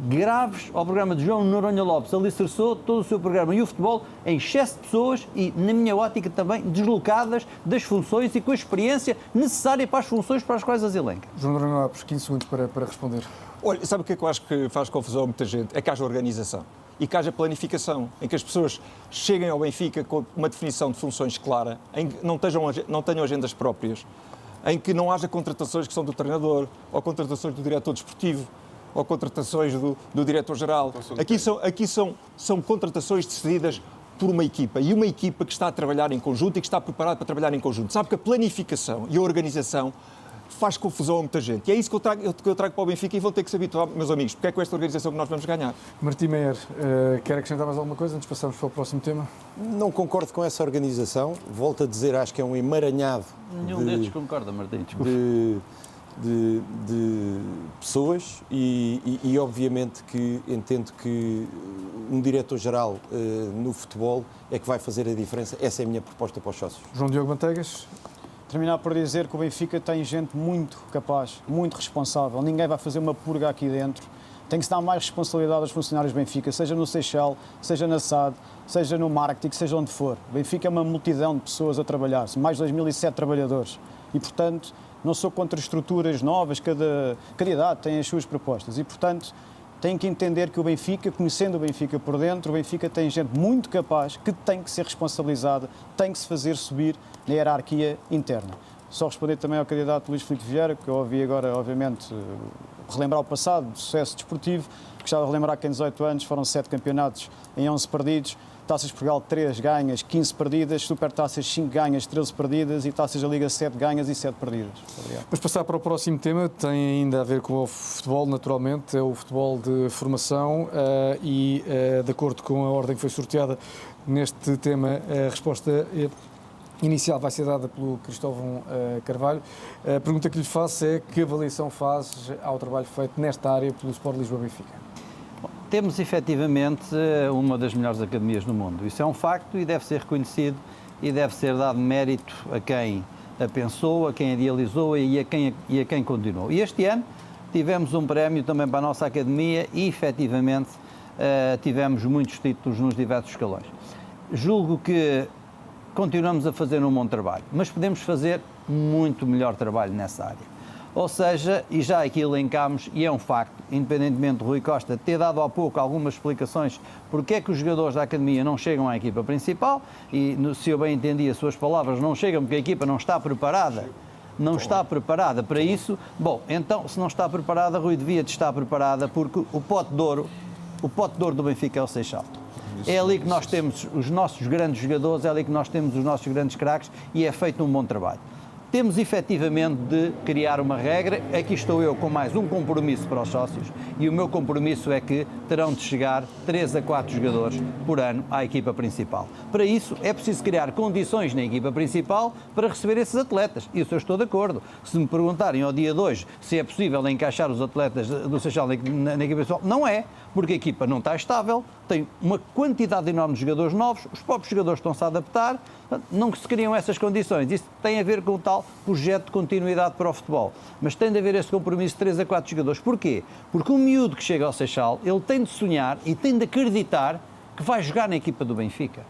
graves ao programa de João Noronha Lopes. Alicerçou todo o seu programa e o futebol em excesso de pessoas e, na minha ótica, também deslocadas das funções e com a experiência necessária para as funções para as quais as elenca. João Noronha Lopes, 15 segundos para responder. Olha, sabe o que é que eu acho que faz confusão a muita gente? É que haja organização e que haja planificação, em que as pessoas cheguem ao Benfica com uma definição de funções clara, em que não tenham agendas próprias, em que não haja contratações que são do treinador ou contratações do diretor desportivo, ou contratações do diretor-geral. Aqui são contratações decididas por uma equipa, e uma equipa que está a trabalhar em conjunto e que está preparada para trabalhar em conjunto. Sabe que a planificação e a organização faz confusão a muita gente. E é isso que eu trago para o Benfica, e vão ter que se habituar, meus amigos, porque é com esta organização que nós vamos ganhar. Martim Meier, quer acrescentar mais alguma coisa antes de passarmos para o próximo tema? Não concordo com essa organização. Volto a dizer, acho que é um emaranhado Nenhum destes concorda, Martim, desculpe. De pessoas e obviamente que entendo que um diretor-geral no futebol é que vai fazer a diferença. Essa é a minha proposta para os sócios. João Diogo Manteigas. Terminar por dizer que o Benfica tem gente muito capaz, muito responsável. Ninguém vai fazer uma purga aqui dentro Tem que se dar mais responsabilidade aos funcionários do Benfica, seja no Seixal, seja na SAD, seja no marketing, seja onde for. O Benfica é uma multidão de pessoas a trabalhar, são mais de 2.007 trabalhadores e, portanto, não sou contra estruturas novas, cada idade tem as suas propostas e, portanto, tem que entender que o Benfica, conhecendo o Benfica por dentro, o Benfica tem gente muito capaz que tem que ser responsabilizada, tem que se fazer subir na hierarquia interna. Só responder também ao candidato Luís Filipe Vieira, que eu ouvi agora, obviamente, relembrar o passado, do sucesso desportivo. Gostava de relembrar que em 18 anos foram 7 campeonatos em 11 perdidos, Taças de Portugal 3 ganhas, 15 perdidas, Supertaças 5 ganhas, 13 perdidas e Taças da Liga 7 ganhas e 7 perdidas. Obrigado. Vamos passar para o próximo tema, tem ainda a ver com o futebol, naturalmente, é o futebol de formação e, de acordo com a ordem que foi sorteada neste tema, a resposta inicial vai ser dada pelo Cristóvão Carvalho. A pergunta que lhe faço é que avaliação faz ao trabalho feito nesta área pelo Sport Lisboa Benfica? Temos efetivamente uma das melhores academias do mundo. Isso é um facto e deve ser reconhecido e deve ser dado mérito a quem a pensou, a quem a idealizou e a quem continuou. E este ano tivemos um prémio também para a nossa academia e efetivamente tivemos muitos títulos nos diversos escalões. Julgo que continuamos a fazer um bom trabalho, mas podemos fazer muito melhor trabalho nessa área. Ou seja, e já aqui elencámos, e é um facto, independentemente de Rui Costa ter dado há pouco algumas explicações porque é que os jogadores da academia não chegam à equipa principal, e se eu bem entendi as suas palavras, não chegam porque a equipa não está preparada. Não está preparada para isso. Bom, então, se não está preparada, Rui devia de estar preparada, porque o pote de ouro do Benfica é o Seixal. É ali que nós temos os nossos grandes jogadores, é ali que nós temos os nossos grandes craques e é feito um bom trabalho. Temos efetivamente de criar uma regra, aqui estou eu com mais um compromisso para os sócios e o meu compromisso é que terão de chegar 3 a 4 jogadores por ano à equipa principal. Para isso é preciso criar condições na equipa principal para receber esses atletas, isso eu estou de acordo. Se me perguntarem ao dia de hoje se é possível encaixar os atletas do Seixal na equipa principal, não é, porque a equipa não está estável, tem uma quantidade enorme de jogadores novos, os próprios jogadores estão-se a adaptar, não se criam essas condições. Isso tem a ver com o tal projeto de continuidade para o futebol. Mas tem de haver esse compromisso de 3 a 4 jogadores. Porquê? Porque um miúdo que chega ao Seixal, ele tem de sonhar e tem de acreditar que vai jogar na equipa do Benfica.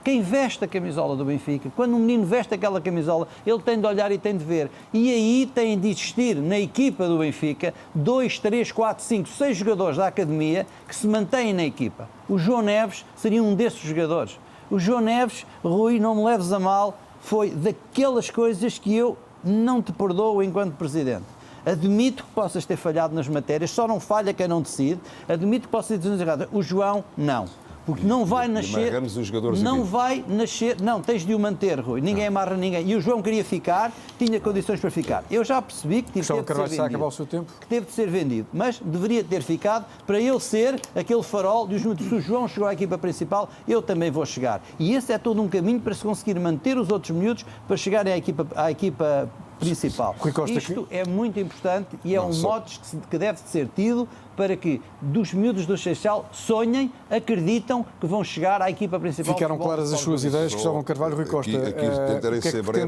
Quem veste a camisola do Benfica, quando um menino veste aquela camisola, ele tem de olhar e tem de ver. E aí tem de existir na equipa do Benfica 2, 3, 4, 5, 6 jogadores da academia que se mantêm na equipa. O João Neves seria um desses jogadores. O João Neves, Rui, não me leves a mal, foi daquelas coisas que eu não te perdoo enquanto Presidente. Admito que possas ter falhado nas matérias, só não falha quem não decide. Admito que possas ter errado. O João, não. Porque não vai nascer. Não, tens de o manter, Rui. Ninguém amarra ninguém. E o João queria ficar, tinha condições para ficar. Eu já percebi que teve de ser vendido. Que teve de ser vendido, mas deveria ter ficado para ele ser aquele farol de se o João chegou à equipa principal, eu também vou chegar. E esse é todo um caminho para se conseguir manter os outros miúdos para chegarem à equipa principal. Isto é muito importante e é um mote que deve ser tido para que dos miúdos do Seixal sonhem, acreditam que vão chegar à equipa principal. Ficaram claras as suas ideias, Cristóvão Carvalho, Rui Costa. Aqui tentarei ser breve,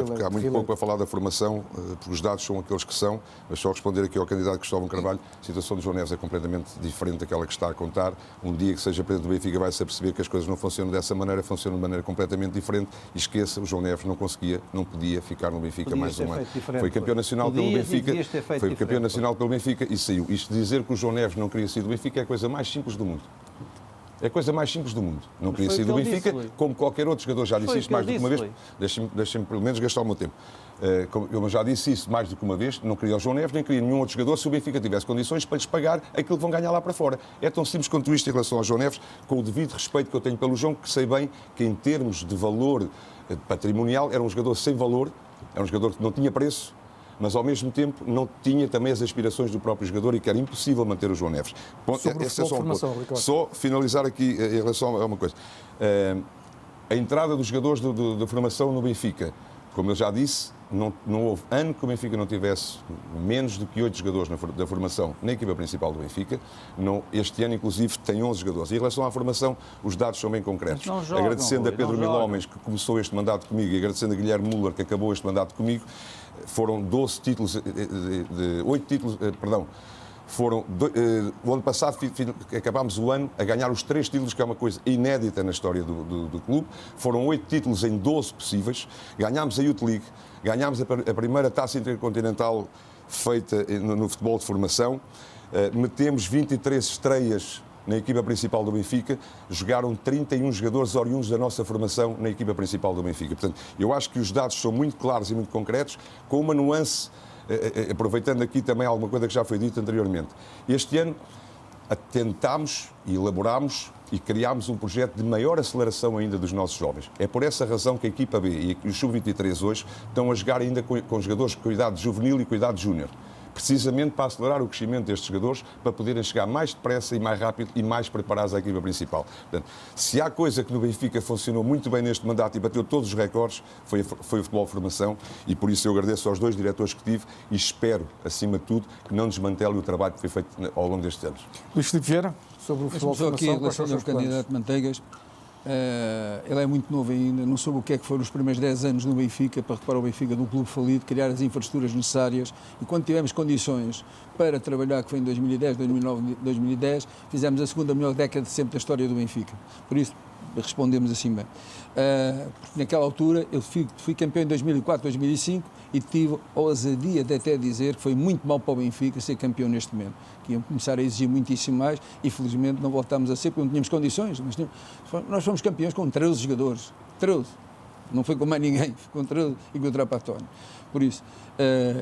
porque há muito pouco para falar da formação, porque os dados são aqueles que são, mas só responder aqui ao candidato Cristóvão Carvalho, a situação do João Neves é completamente diferente daquela que está a contar. Um dia que seja presidente do Benfica vai-se aperceber que as coisas não funcionam dessa maneira, funcionam de maneira completamente diferente e esqueça, o João Neves não podia ficar no Benfica mais um ano. Foi campeão nacional pelo Benfica, foi campeão nacional pelo Benfica e saiu. Isto de dizer que o João Neves não queria sair do Benfica é a coisa mais simples do mundo. É a coisa mais simples do mundo. Não queria sair do Benfica, como qualquer outro jogador. Já disse isto mais do que uma vez. Deixem-me pelo menos gastar o meu tempo. Eu já disse isso mais do que uma vez. Não queria o João Neves, nem queria nenhum outro jogador se o Benfica tivesse condições para lhes pagar aquilo que vão ganhar lá para fora. É tão simples quanto isto em relação ao João Neves, com o devido respeito que eu tenho pelo João, que sei bem que em termos de valor patrimonial era um jogador sem valor, era um jogador que não tinha preço, mas ao mesmo tempo não tinha também as aspirações do próprio jogador e que era impossível manter o João Neves. Esse é só um ponto. Só finalizar aqui em relação a uma coisa. A entrada dos jogadores da formação no Benfica Como eu já disse, não houve ano que o Benfica não tivesse menos do que 8 jogadores da formação na equipa principal do Benfica. Este ano, inclusive, tem 11 jogadores. E em relação à formação, os dados são bem concretos. Agradecendo a Pedro Milhomens, que começou este mandato comigo, e agradecendo a Guilherme Müller, que acabou este mandato comigo, foram 12 títulos, 8 títulos, o ano passado acabámos o ano a ganhar os 3 títulos, que é uma coisa inédita na história do clube. Foram 8 títulos em 12 possíveis. Ganhámos a Youth League, ganhámos a primeira taça intercontinental feita no futebol de formação, metemos 23 estreias na equipa principal do Benfica, jogaram 31 jogadores oriundos da nossa formação na equipa principal do Benfica. Portanto, eu acho que os dados são muito claros e muito concretos, com uma nuance, aproveitando aqui também alguma coisa que já foi dita anteriormente. Este ano tentámos e elaborámos e criámos um projeto de maior aceleração ainda dos nossos jovens. É por essa razão que a equipa B e os Sub-23 hoje estão a jogar ainda com jogadores de cuidado juvenil e cuidado júnior, precisamente para acelerar o crescimento destes jogadores, para poderem chegar mais depressa e mais rápido e mais preparados à equipa principal. Portanto, se há coisa que no Benfica funcionou muito bem neste mandato e bateu todos os recordes, foi o futebol de formação, e por isso eu agradeço aos 2 diretores que tive e espero, acima de tudo, que não desmantelem o trabalho que foi feito ao longo destes anos. Luís Filipe Vieira, sobre o futebol de formação, aqui, quais são os seus planos? candidato Manteigas. Ele é muito novo ainda, não soube o que é que foram os primeiros 10 anos no Benfica, para reparar o Benfica de um clube falido, criar as infraestruturas necessárias, e quando tivemos condições para trabalhar, que foi em 2010, 2009, 2010, fizemos a segunda melhor década sempre da história do Benfica. Por isso, respondemos assim bem. Porque naquela altura eu fui campeão em 2004, 2005 e tive a ousadia de até dizer que foi muito mal para o Benfica ser campeão neste momento, que iam começar a exigir muitíssimo mais e felizmente não voltámos a ser porque não tínhamos condições. Nós fomos campeões com 13 jogadores, 13. Não foi com mais ninguém, foi com 13 e com o Trapatónio. Por isso,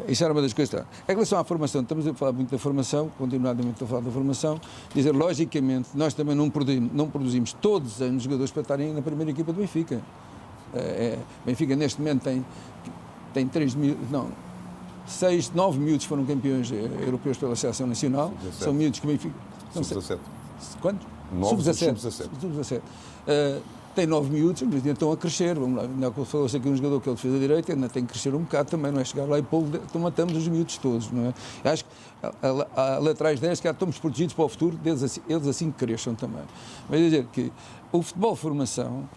isso era uma das coisas. Em relação à formação, estamos a falar muito da formação, continuadamente a falar da formação, dizer, logicamente, nós também não produzimos todos os anos jogadores para estarem na primeira equipa do Benfica. O Benfica, neste momento, tem 9 miúdos foram campeões europeus pela Seleção Nacional. 17. São miúdos que o Benfica... Sub-17. Quantos? 9 Sub-17. Sub-17. Tem 9 miúdos, mas ainda estão a crescer. Vamos lá, ainda falou-se aqui um jogador que ele fez a direita, ainda tem que crescer um bocado também, não é chegar lá e pô, então matamos os miúdos todos, não é? Acho que lá atrás deles, que estamos protegidos para o futuro, eles assim que cresçam também. Mas dizer que o futebol formação,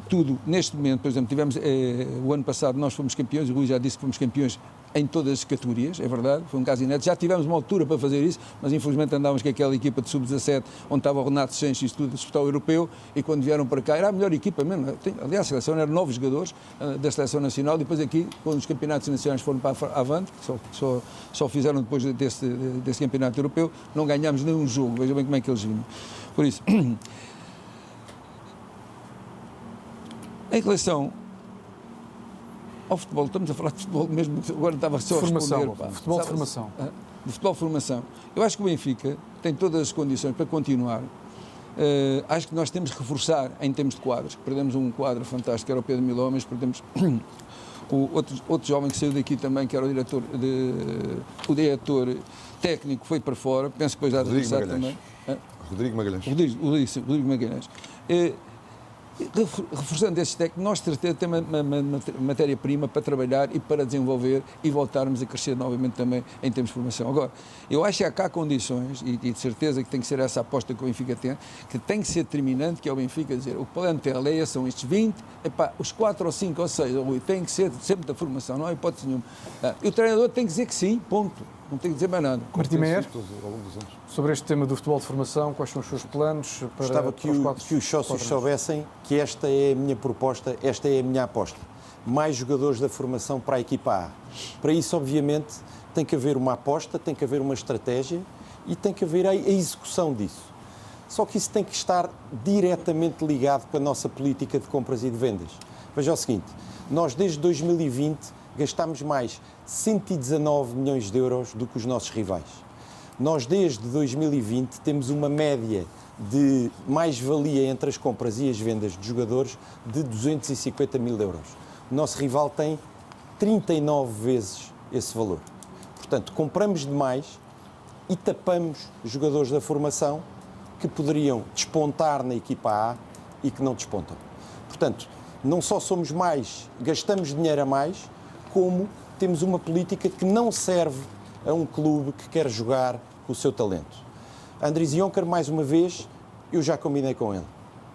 tudo, neste momento, por exemplo, tivemos, o ano passado nós fomos campeões, o Rui já disse que fomos campeões em todas as categorias, é verdade, foi um caso inédito. Já tivemos uma altura para fazer isso, mas infelizmente andávamos com aquela equipa de sub-17, onde estava o Renato Sanches e tudo a disputar o europeu, e quando vieram para cá era a melhor equipa mesmo. Aliás, a seleção eram 9 jogadores da seleção nacional, e depois aqui, quando os campeonatos nacionais foram para a Avante, só fizeram depois desse campeonato europeu, não ganhámos nenhum jogo, veja bem como é que eles vinham. Por isso, em relação ao futebol, estamos a falar de futebol mesmo, agora estava só a responder. Futebol de formação. De futebol de formação. Eu acho que o Benfica tem todas as condições para continuar. Acho que nós temos que reforçar em termos de quadros. Perdemos um quadro fantástico, que era o Pedro Milhomens, perdemos outro jovem que saiu daqui também, que era o diretor técnico, foi para fora, penso que depois já de regressar também. Rodrigo Magalhães. Rodrigo Magalhães. Reforçando esses técnicos, nós temos uma matéria-prima para trabalhar e para desenvolver e voltarmos a crescer novamente também em termos de formação. Agora, eu acho que há cá condições, e de certeza que tem que ser essa aposta que o Benfica tem, que tem que ser determinante, que é o Benfica dizer, o plano de Leia são estes 20, os 4 ou 5 ou 6, tem que ser sempre da formação, não há hipótese nenhuma. E o treinador tem que dizer que sim, ponto. Não tem que dizer mais nada. Martim Meier, sobre este tema do futebol de formação, quais são os seus planos para Gostava que os sócios soubessem que esta é a minha proposta, esta é a minha aposta. Mais jogadores da formação para a equipa A. Para isso, obviamente, tem que haver uma aposta, tem que haver uma estratégia e tem que haver a execução disso. Só que isso tem que estar diretamente ligado com a nossa política de compras e de vendas. Veja o seguinte, nós desde 2020 gastámos mais 119 milhões de euros do que os nossos rivais. Nós, desde 2020, temos uma média de mais-valia entre as compras e as vendas de jogadores de 250 mil euros. O nosso rival tem 39 vezes esse valor. Portanto, compramos demais e tapamos jogadores da formação que poderiam despontar na equipa A e que não despontam. Portanto, Não só somos mais, gastamos dinheiro a mais, como temos uma política que não serve a um clube que quer jogar com o seu talento. Andries Jonker, mais uma vez, eu já combinei com ele.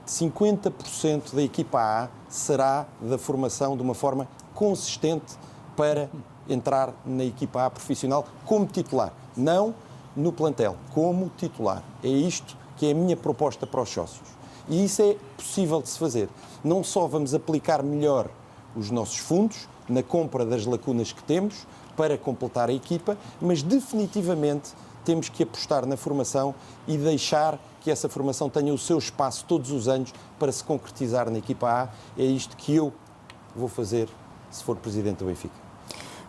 50% da equipa A será da formação de uma forma consistente para entrar na equipa A profissional como titular. Não no plantel, como titular. É isto que é a minha proposta para os sócios. E isso é possível de se fazer. Não só vamos aplicar melhor os nossos fundos na compra das lacunas que temos para completar a equipa, mas definitivamente temos que apostar na formação e deixar que essa formação tenha o seu espaço todos os anos para se concretizar na equipa A. É isto que eu vou fazer se for presidente do Benfica.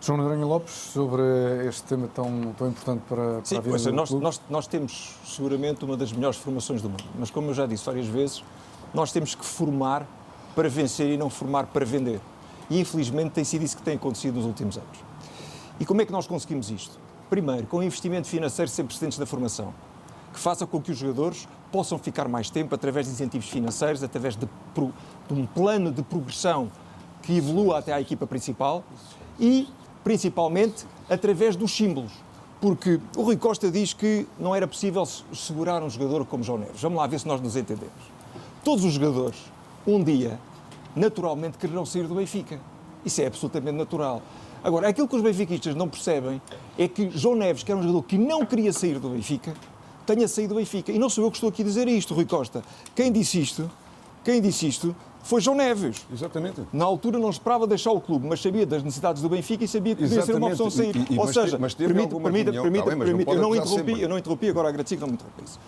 João Noronha Lopes, sobre este tema tão importante para a vida do clube. Nós temos seguramente uma das melhores formações do mundo, mas como eu já disse várias vezes, nós temos que formar para vencer e não formar para vender. E infelizmente tem sido isso que tem acontecido nos últimos anos. E como é que nós conseguimos isto? Primeiro, com um investimento financeiro sem precedentes na formação, que faça com que os jogadores possam ficar mais tempo através de incentivos financeiros, através de um plano de progressão que evolua até à equipa principal e, principalmente, através dos símbolos. Porque o Rui Costa diz que não era possível segurar um jogador como João Neves. Vamos lá ver se nós nos entendemos. Todos os jogadores, um dia, naturalmente quererão sair do Benfica. Isso é absolutamente natural. Agora, aquilo que os benfiquistas não percebem é que João Neves, que era um jogador que não queria sair do Benfica, tenha saído do Benfica. E não sou eu que estou aqui a dizer isto, Rui Costa. Quem disse isto foi João Neves. Exatamente. Na altura não esperava deixar o clube, mas sabia das necessidades do Benfica e sabia que podia ser uma opção a sair. Ou seja, eu não interrompi, agora agradeci que não me interrompesse.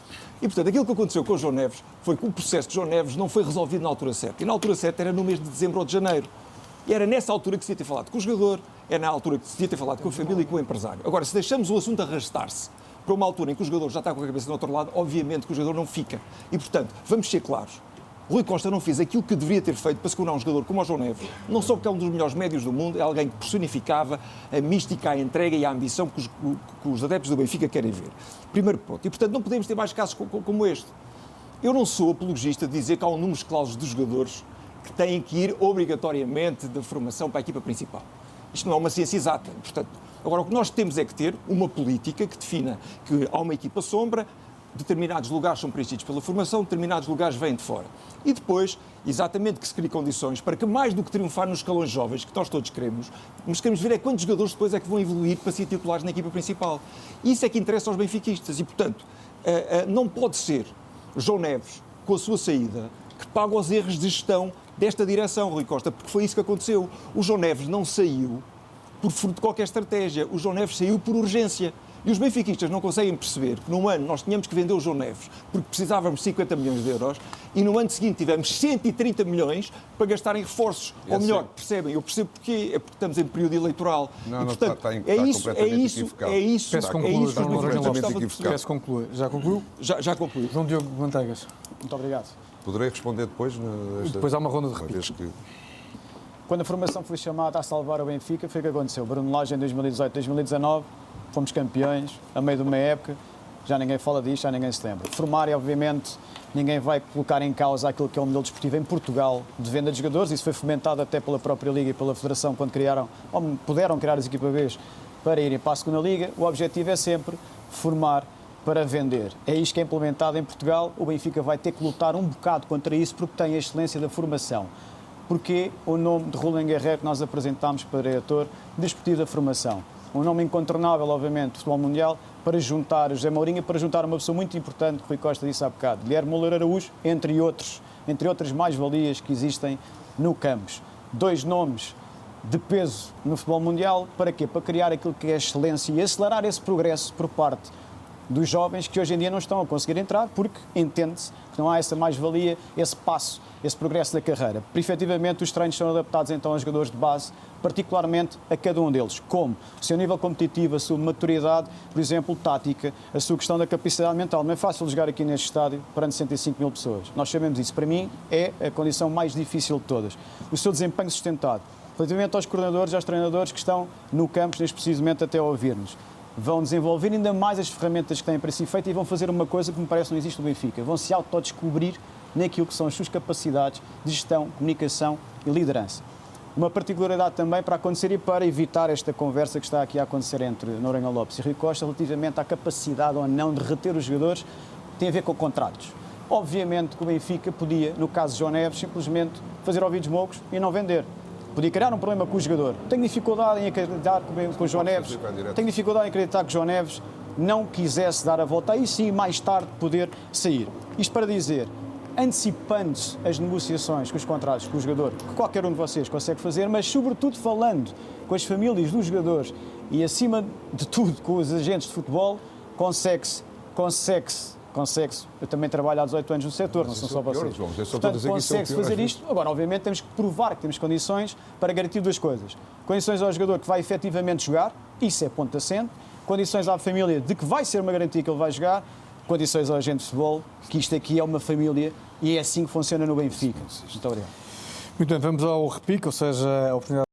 E, portanto, aquilo que aconteceu com o João Neves foi que o processo de João Neves não foi resolvido na altura certa. E na altura certa era no mês de dezembro ou de janeiro. E era nessa altura que se devia ter falado com o jogador, era na altura que se devia ter falado com a família e com o empresário. Agora, se deixamos o assunto arrastar-se para uma altura em que o jogador já está com a cabeça do outro lado, obviamente que o jogador não fica. E, portanto, vamos ser claros. Rui Costa não fez aquilo que deveria ter feito para segurar um jogador como o João Neves, não só porque é um dos melhores médios do mundo, é alguém que personificava a mística, a entrega e a ambição que os adeptos do Benfica querem ver. Primeiro ponto. E, portanto, não podemos ter mais casos como este. Eu não sou apologista de dizer que há um número de cláusulas de jogadores que têm que ir obrigatoriamente da formação para a equipa principal. Isto não é uma ciência exata. Portanto, agora, o que nós temos é que ter uma política que defina que há uma equipa sombra, determinados lugares são preenchidos pela formação, determinados lugares vêm de fora. E depois, exatamente que se crie condições para que, mais do que triunfar nos escalões jovens, que nós todos queremos, mas queremos ver é quantos jogadores depois é que vão evoluir para ser titulares na equipa principal. Isso é que interessa aos benfiquistas e, portanto, não pode ser João Neves, com a sua saída, que paga os erros de gestão desta direção, Rui Costa, porque foi isso que aconteceu. O João Neves não saiu por fruto de qualquer estratégia, o João Neves saiu por urgência. E os benfiquistas não conseguem perceber que num ano nós tínhamos que vender o João Neves porque precisávamos de 50 milhões de euros e no ano seguinte tivemos 130 milhões para gastar em reforços. Ou melhor, percebem? Eu percebo porquê. É porque estamos em período eleitoral. Não, e, portanto, é isso. Peço concluir. Já concluiu? Já concluí. João Diogo Manteigas. Muito obrigado. Poderei responder depois? Depois há uma ronda de repiques. Quando a formação foi chamada a salvar o Benfica, foi o que aconteceu. Bruno Lage em 2018, 2019, fomos campeões, a meio de uma época, já ninguém fala disto, já ninguém se lembra. Formar, e obviamente, ninguém vai colocar em causa aquilo que é o modelo desportivo em Portugal de venda de jogadores. Isso foi fomentado até pela própria Liga e pela Federação quando puderam criar as equipas B para irem para a segunda Liga. O objetivo é sempre formar para vender. É isto que é implementado em Portugal. O Benfica vai ter que lutar um bocado contra isso porque tem a excelência da formação. Porque o nome de Rubén Guerreiro que nós apresentámos para diretor desportivo da formação. Um nome incontornável, obviamente, do futebol mundial, para juntar José Mourinho, para juntar uma pessoa muito importante, que Rui Costa disse há bocado, Guilherme Moura Araújo, entre outras mais-valias que existem no campus. 2 nomes de peso no futebol mundial, para quê? Para criar aquilo que é a excelência e acelerar esse progresso por parte dos jovens que hoje em dia não estão a conseguir entrar, porque entende-se que não há essa mais-valia, esse passo, esse progresso da carreira. Porque, efetivamente, os treinos são adaptados então aos jogadores de base, particularmente a cada um deles. Como? O seu nível competitivo, a sua maturidade, por exemplo, tática, a sua questão da capacidade mental. Não é fácil jogar aqui neste estádio perante 105 mil pessoas. Nós sabemos isso. Para mim, é a condição mais difícil de todas. O seu desempenho sustentado. Relativamente aos coordenadores e aos treinadores que estão no campo, neste preciso momento, até a ouvir-nos. Vão desenvolver ainda mais as ferramentas que têm para si feito e vão fazer uma coisa que me parece não existe no Benfica. Vão se autodescobrir naquilo que são as suas capacidades de gestão, comunicação e liderança. Uma particularidade também para acontecer e para evitar esta conversa que está aqui a acontecer entre Noronha Lopes e Rui Costa relativamente à capacidade ou não de reter os jogadores, tem a ver com contratos. Obviamente que o Benfica podia, no caso de João Neves, simplesmente fazer ouvidos moucos e não vender. Podia criar um problema com o jogador. Tenho dificuldade em acreditar que o João Neves, não quisesse dar a volta, aí sim, mais tarde, poder sair. Isto para dizer, antecipando-se as negociações com os contratos com o jogador, que qualquer um de vocês consegue fazer, mas sobretudo falando com as famílias dos jogadores e, acima de tudo, com os agentes de futebol, consegue-se. Eu também trabalho há 18 anos no setor, não são só vocês. Portanto, consegue-se fazer isto. Agora, obviamente, temos que provar que temos condições para garantir duas coisas. Condições ao jogador que vai efetivamente jogar, isso é ponto assente. Condições à família de que vai ser uma garantia que ele vai jogar. Condições ao agente de futebol, que isto aqui é uma família e é assim que funciona no Benfica. Muito obrigado. Muito bem, vamos ao repique, ou seja, a oportunidade